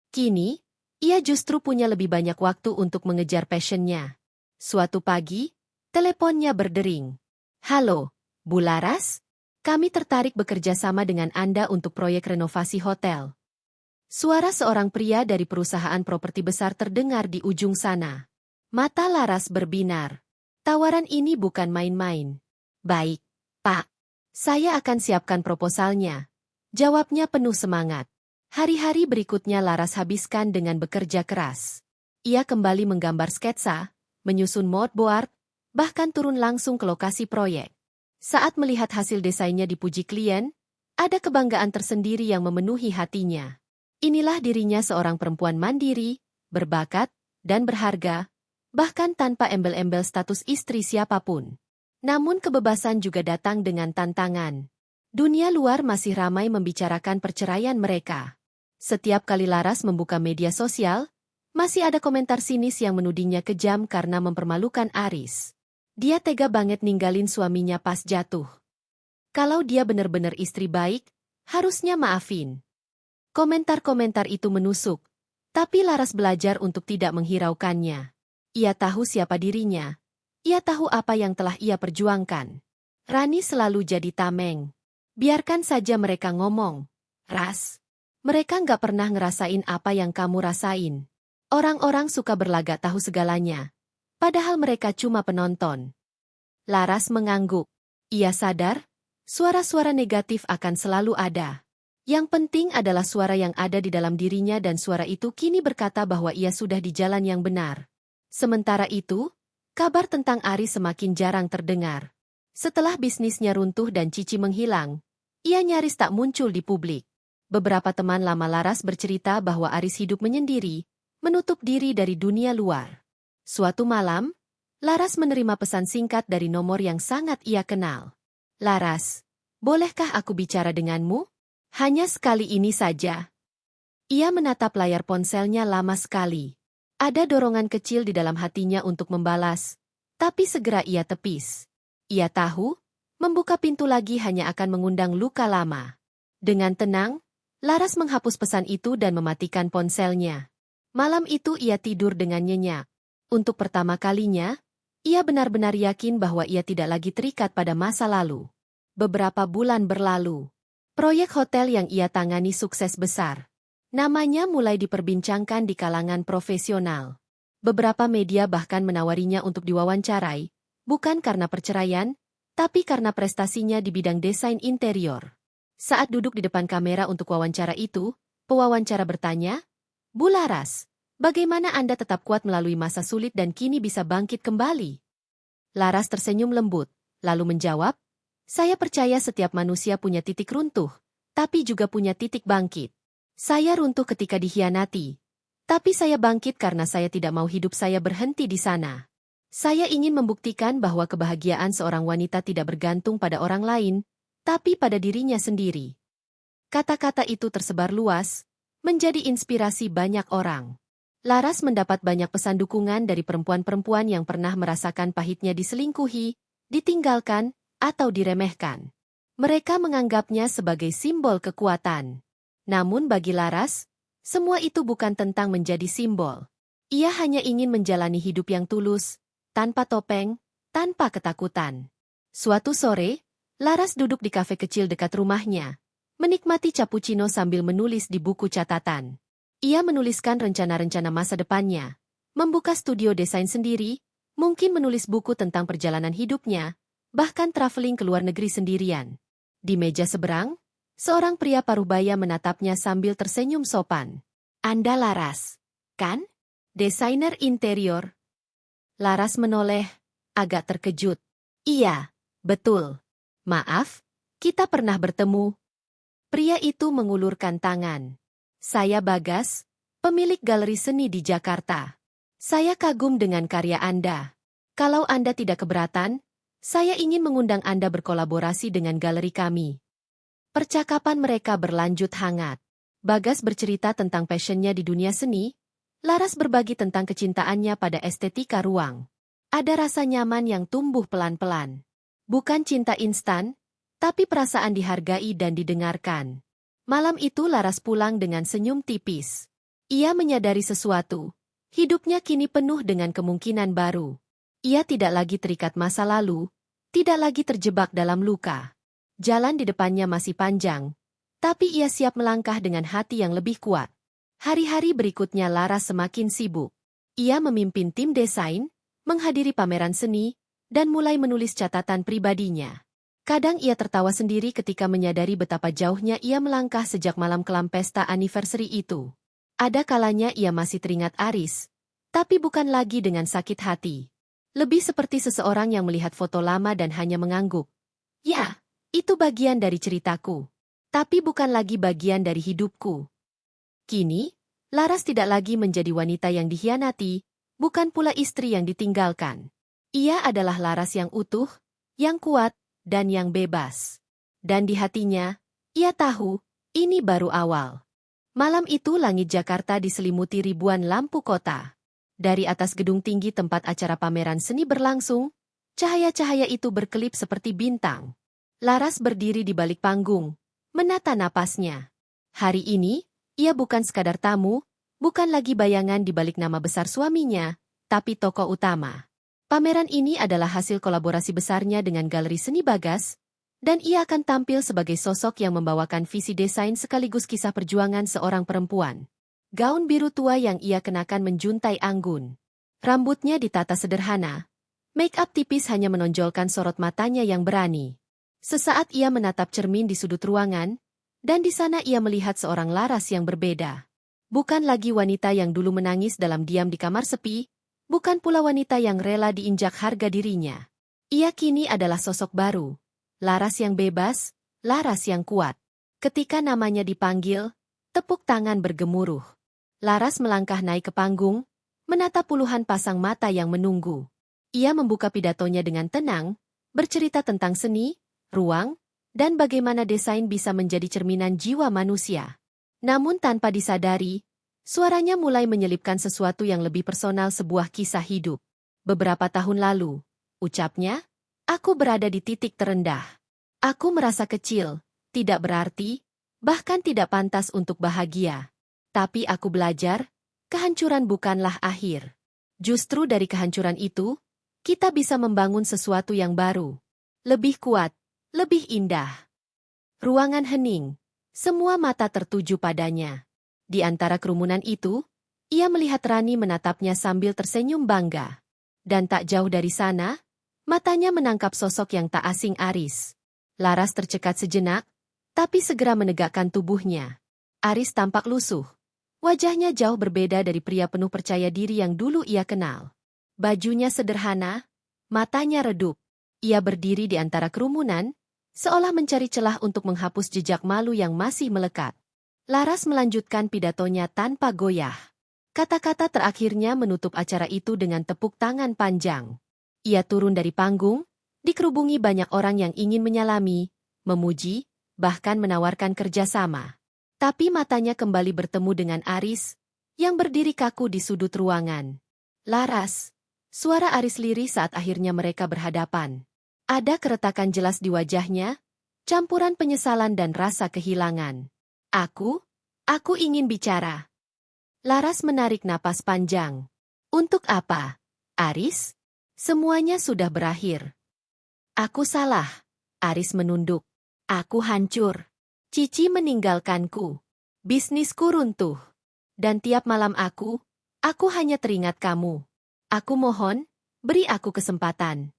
Kini, ia justru punya lebih banyak waktu untuk mengejar passionnya. Suatu pagi, teleponnya berdering. Halo, Bu Laras? Kami tertarik bekerja sama dengan Anda untuk proyek renovasi hotel. Suara seorang pria dari perusahaan properti besar terdengar di ujung sana. Mata Laras berbinar. Tawaran ini bukan main-main. Baik, Pak. Saya akan siapkan proposalnya. Jawabnya penuh semangat. Hari-hari berikutnya Laras habiskan dengan bekerja keras. Ia kembali menggambar sketsa, menyusun mood board, bahkan turun langsung ke lokasi proyek. Saat melihat hasil desainnya dipuji klien, ada kebanggaan tersendiri yang memenuhi hatinya. Inilah dirinya seorang perempuan mandiri, berbakat, dan berharga, bahkan tanpa embel-embel status istri siapapun. Namun kebebasan juga datang dengan tantangan. Dunia luar masih ramai membicarakan perceraian mereka. Setiap kali Laras membuka media sosial, masih ada komentar sinis yang menudingnya kejam karena mempermalukan Aris. Dia tega banget ninggalin suaminya pas jatuh. Kalau dia benar-benar istri baik, harusnya maafin. Komentar-komentar itu menusuk, tapi Laras belajar untuk tidak menghiraukannya. Ia tahu siapa dirinya. Ia tahu apa yang telah ia perjuangkan. Rani selalu jadi tameng. Biarkan saja mereka ngomong. Ras, mereka nggak pernah ngerasain apa yang kamu rasain. Orang-orang suka berlagak tahu segalanya. Padahal mereka cuma penonton. Laras mengangguk. Ia sadar, suara-suara negatif akan selalu ada. Yang penting adalah suara yang ada di dalam dirinya dan suara itu kini berkata bahwa ia sudah di jalan yang benar. Sementara itu, kabar tentang Aris semakin jarang terdengar. Setelah bisnisnya runtuh dan Cici menghilang, ia nyaris tak muncul di publik. Beberapa teman lama Laras bercerita bahwa Aris hidup menyendiri, menutup diri dari dunia luar. Suatu malam, Laras menerima pesan singkat dari nomor yang sangat ia kenal. "Laras, bolehkah aku bicara denganmu? Hanya sekali ini saja." Ia menatap layar ponselnya lama sekali. Ada dorongan kecil di dalam hatinya untuk membalas, tapi segera ia tepis. Ia tahu, membuka pintu lagi hanya akan mengundang luka lama. Dengan tenang, Laras menghapus pesan itu dan mematikan ponselnya. Malam itu ia tidur dengan nyenyak. Untuk pertama kalinya, ia benar-benar yakin bahwa ia tidak lagi terikat pada masa lalu. Beberapa bulan berlalu. Proyek hotel yang ia tangani sukses besar. Namanya mulai diperbincangkan di kalangan profesional. Beberapa media bahkan menawarinya untuk diwawancarai, bukan karena perceraian, tapi karena prestasinya di bidang desain interior. Saat duduk di depan kamera untuk wawancara itu, pewawancara bertanya, "Bu Laras, bagaimana Anda tetap kuat melalui masa sulit dan kini bisa bangkit kembali?" Laras tersenyum lembut, lalu menjawab, "Saya percaya setiap manusia punya titik runtuh, tapi juga punya titik bangkit. Saya runtuh ketika dikhianati, tapi saya bangkit karena saya tidak mau hidup saya berhenti di sana. Saya ingin membuktikan bahwa kebahagiaan seorang wanita tidak bergantung pada orang lain, tapi pada dirinya sendiri." Kata-kata itu tersebar luas, menjadi inspirasi banyak orang. Laras mendapat banyak pesan dukungan dari perempuan-perempuan yang pernah merasakan pahitnya diselingkuhi, ditinggalkan, atau diremehkan. Mereka menganggapnya sebagai simbol kekuatan. Namun bagi Laras, semua itu bukan tentang menjadi simbol. Ia hanya ingin menjalani hidup yang tulus, tanpa topeng, tanpa ketakutan. Suatu sore, Laras duduk di kafe kecil dekat rumahnya, menikmati cappuccino sambil menulis di buku catatan. Ia menuliskan rencana-rencana masa depannya, membuka studio desain sendiri, mungkin menulis buku tentang perjalanan hidupnya, bahkan traveling ke luar negeri sendirian. Di meja seberang, seorang pria parubaya menatapnya sambil tersenyum sopan. "Anda Laras, kan? Desainer interior?" Laras menoleh, agak terkejut. "Iya, betul. Maaf, kita pernah bertemu." Pria itu mengulurkan tangan. "Saya Bagas, pemilik galeri seni di Jakarta. Saya kagum dengan karya Anda. Kalau Anda tidak keberatan, saya ingin mengundang Anda berkolaborasi dengan galeri kami." Percakapan mereka berlanjut hangat. Bagas bercerita tentang passionnya di dunia seni, Laras berbagi tentang kecintaannya pada estetika ruang. Ada rasa nyaman yang tumbuh pelan-pelan. Bukan cinta instan, tapi perasaan dihargai dan didengarkan. Malam itu Laras pulang dengan senyum tipis. Ia menyadari sesuatu. Hidupnya kini penuh dengan kemungkinan baru. Ia tidak lagi terikat masa lalu, tidak lagi terjebak dalam luka. Jalan di depannya masih panjang, tapi ia siap melangkah dengan hati yang lebih kuat. Hari-hari berikutnya Laras semakin sibuk. Ia memimpin tim desain, menghadiri pameran seni, dan mulai menulis catatan pribadinya. Kadang ia tertawa sendiri ketika menyadari betapa jauhnya ia melangkah sejak malam kelam pesta anniversary itu. Ada kalanya ia masih teringat Aris, tapi bukan lagi dengan sakit hati. Lebih seperti seseorang yang melihat foto lama dan hanya mengangguk. "Ya, itu bagian dari ceritaku. Tapi bukan lagi bagian dari hidupku." Kini, Laras tidak lagi menjadi wanita yang dikhianati, bukan pula istri yang ditinggalkan. Ia adalah Laras yang utuh, yang kuat, dan yang bebas. Dan di hatinya, ia tahu, ini baru awal. Malam itu langit Jakarta diselimuti ribuan lampu kota. Dari atas gedung tinggi tempat acara pameran seni berlangsung, cahaya-cahaya itu berkelip seperti bintang. Laras berdiri di balik panggung, menata napasnya. Hari ini, ia bukan sekadar tamu, bukan lagi bayangan di balik nama besar suaminya, tapi tokoh utama. Pameran ini adalah hasil kolaborasi besarnya dengan Galeri Seni Bagas, dan ia akan tampil sebagai sosok yang membawakan visi desain sekaligus kisah perjuangan seorang perempuan. Gaun biru tua yang ia kenakan menjuntai anggun. Rambutnya ditata sederhana. Make-up tipis hanya menonjolkan sorot matanya yang berani. Sesaat ia menatap cermin di sudut ruangan, dan di sana ia melihat seorang Laras yang berbeda. Bukan lagi wanita yang dulu menangis dalam diam di kamar sepi, bukan pula wanita yang rela diinjak harga dirinya. Ia kini adalah sosok baru. Laras yang bebas, Laras yang kuat. Ketika namanya dipanggil, tepuk tangan bergemuruh. Laras melangkah naik ke panggung, menatap puluhan pasang mata yang menunggu. Ia membuka pidatonya dengan tenang, bercerita tentang seni, ruang, dan bagaimana desain bisa menjadi cerminan jiwa manusia. Namun tanpa disadari, suaranya mulai menyelipkan sesuatu yang lebih personal, sebuah kisah hidup. Beberapa tahun lalu, ucapnya, aku berada di titik terendah. Aku merasa kecil, tidak berarti, bahkan tidak pantas untuk bahagia. Tapi aku belajar, kehancuran bukanlah akhir. Justru dari kehancuran itu, kita bisa membangun sesuatu yang baru. Lebih kuat, lebih indah. Ruangan hening. Semua mata tertuju padanya. Di antara kerumunan itu, ia melihat Rani menatapnya sambil tersenyum bangga. Dan tak jauh dari sana, matanya menangkap sosok yang tak asing, Aris. Laras tercekat sejenak, tapi segera menegakkan tubuhnya. Aris tampak lusuh. Wajahnya jauh berbeda dari pria penuh percaya diri yang dulu ia kenal. Bajunya sederhana, matanya redup. Ia berdiri di antara kerumunan, seolah mencari celah untuk menghapus jejak malu yang masih melekat. Laras melanjutkan pidatonya tanpa goyah. Kata-kata terakhirnya menutup acara itu dengan tepuk tangan panjang. Ia turun dari panggung, dikerubungi banyak orang yang ingin menyalami, memuji, bahkan menawarkan kerjasama. Tapi matanya kembali bertemu dengan Aris, yang berdiri kaku di sudut ruangan. Laras, suara Aris lirih saat akhirnya mereka berhadapan. Ada keretakan jelas di wajahnya, campuran penyesalan dan rasa kehilangan. Aku ingin bicara. Laras menarik napas panjang. Untuk apa, Aris? Semuanya sudah berakhir. Aku salah. Aris menunduk. Aku hancur. Cici meninggalkanku. Bisnisku runtuh. Dan tiap malam aku hanya teringat kamu. Aku mohon, beri aku kesempatan.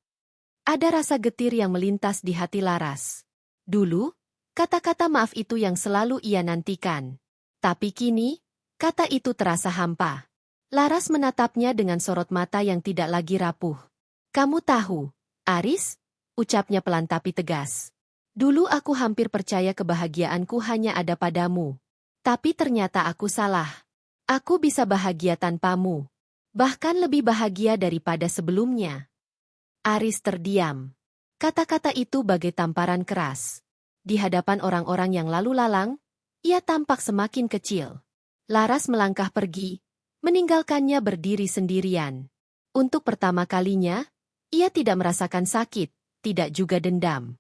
Ada rasa getir yang melintas di hati Laras. Dulu, kata-kata maaf itu yang selalu ia nantikan. Tapi kini, kata itu terasa hampa. Laras menatapnya dengan sorot mata yang tidak lagi rapuh. Kamu tahu, Aris? Ucapnya pelan tapi tegas. Dulu aku hampir percaya kebahagiaanku hanya ada padamu. Tapi ternyata aku salah. Aku bisa bahagia tanpamu. Bahkan lebih bahagia daripada sebelumnya. Aris terdiam. Kata-kata itu bagai tamparan keras. Di hadapan orang-orang yang lalu lalang, ia tampak semakin kecil. Laras melangkah pergi, meninggalkannya berdiri sendirian. Untuk pertama kalinya, ia tidak merasakan sakit, tidak juga dendam.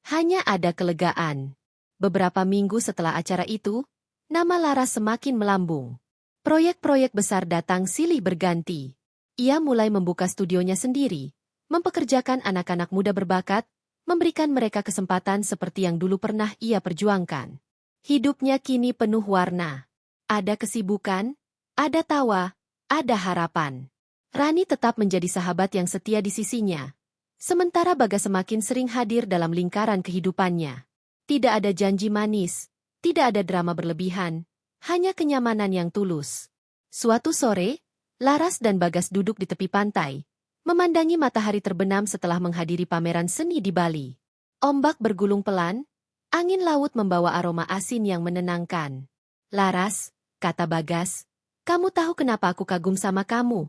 Hanya ada kelegaan. Beberapa minggu setelah acara itu, nama Laras semakin melambung. Proyek-proyek besar datang silih berganti. Ia mulai membuka studionya sendiri, mempekerjakan anak-anak muda berbakat, memberikan mereka kesempatan seperti yang dulu pernah ia perjuangkan. Hidupnya kini penuh warna. Ada kesibukan, ada tawa, ada harapan. Rani tetap menjadi sahabat yang setia di sisinya. Sementara Bagas semakin sering hadir dalam lingkaran kehidupannya. Tidak ada janji manis, tidak ada drama berlebihan, hanya kenyamanan yang tulus. Suatu sore, Laras dan Bagas duduk di tepi pantai, memandangi matahari terbenam setelah menghadiri pameran seni di Bali. Ombak bergulung pelan, angin laut membawa aroma asin yang menenangkan. Laras, kata Bagas, kamu tahu kenapa aku kagum sama kamu?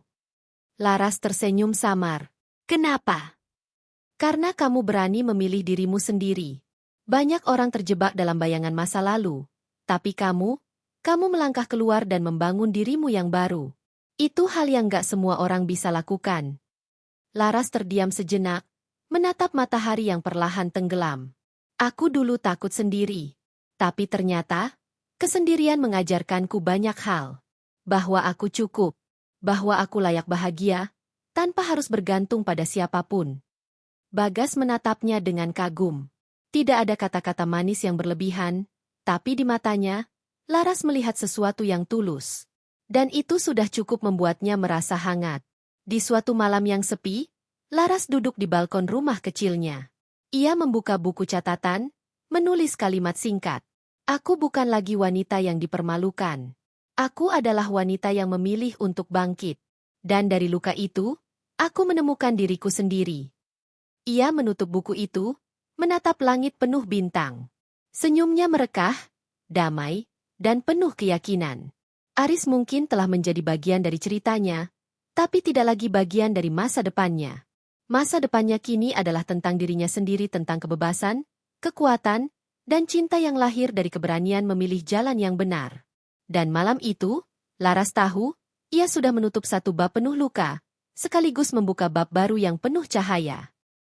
Laras tersenyum samar. Kenapa? Karena kamu berani memilih dirimu sendiri. Banyak orang terjebak dalam bayangan masa lalu. Tapi kamu melangkah keluar dan membangun dirimu yang baru. Itu hal yang gak semua orang bisa lakukan. Laras terdiam sejenak, menatap matahari yang perlahan tenggelam. Aku dulu takut sendiri. Tapi ternyata, kesendirian mengajarkanku banyak hal. Bahwa aku cukup. Bahwa aku layak bahagia, tanpa harus bergantung pada siapapun. Bagas menatapnya dengan kagum. Tidak ada kata-kata manis yang berlebihan, tapi di matanya, Laras melihat sesuatu yang tulus. Dan itu sudah cukup membuatnya merasa hangat. Di suatu malam yang sepi, Laras duduk di balkon rumah kecilnya. Ia membuka buku catatan, menulis kalimat singkat. Aku bukan lagi wanita yang dipermalukan. Aku adalah wanita yang memilih untuk bangkit. Dan dari luka itu, aku menemukan diriku sendiri. Ia menutup buku itu, menatap langit penuh bintang. Senyumnya merekah, damai, dan penuh keyakinan. Aris mungkin telah menjadi bagian dari ceritanya, tapi tidak lagi bagian dari masa depannya. Masa depannya kini adalah tentang dirinya sendiri, tentang kebebasan, kekuatan, dan cinta yang lahir dari keberanian memilih jalan yang benar. Dan malam itu, Laras tahu, ia sudah menutup satu bab penuh luka, sekaligus membuka bab baru yang penuh cahaya.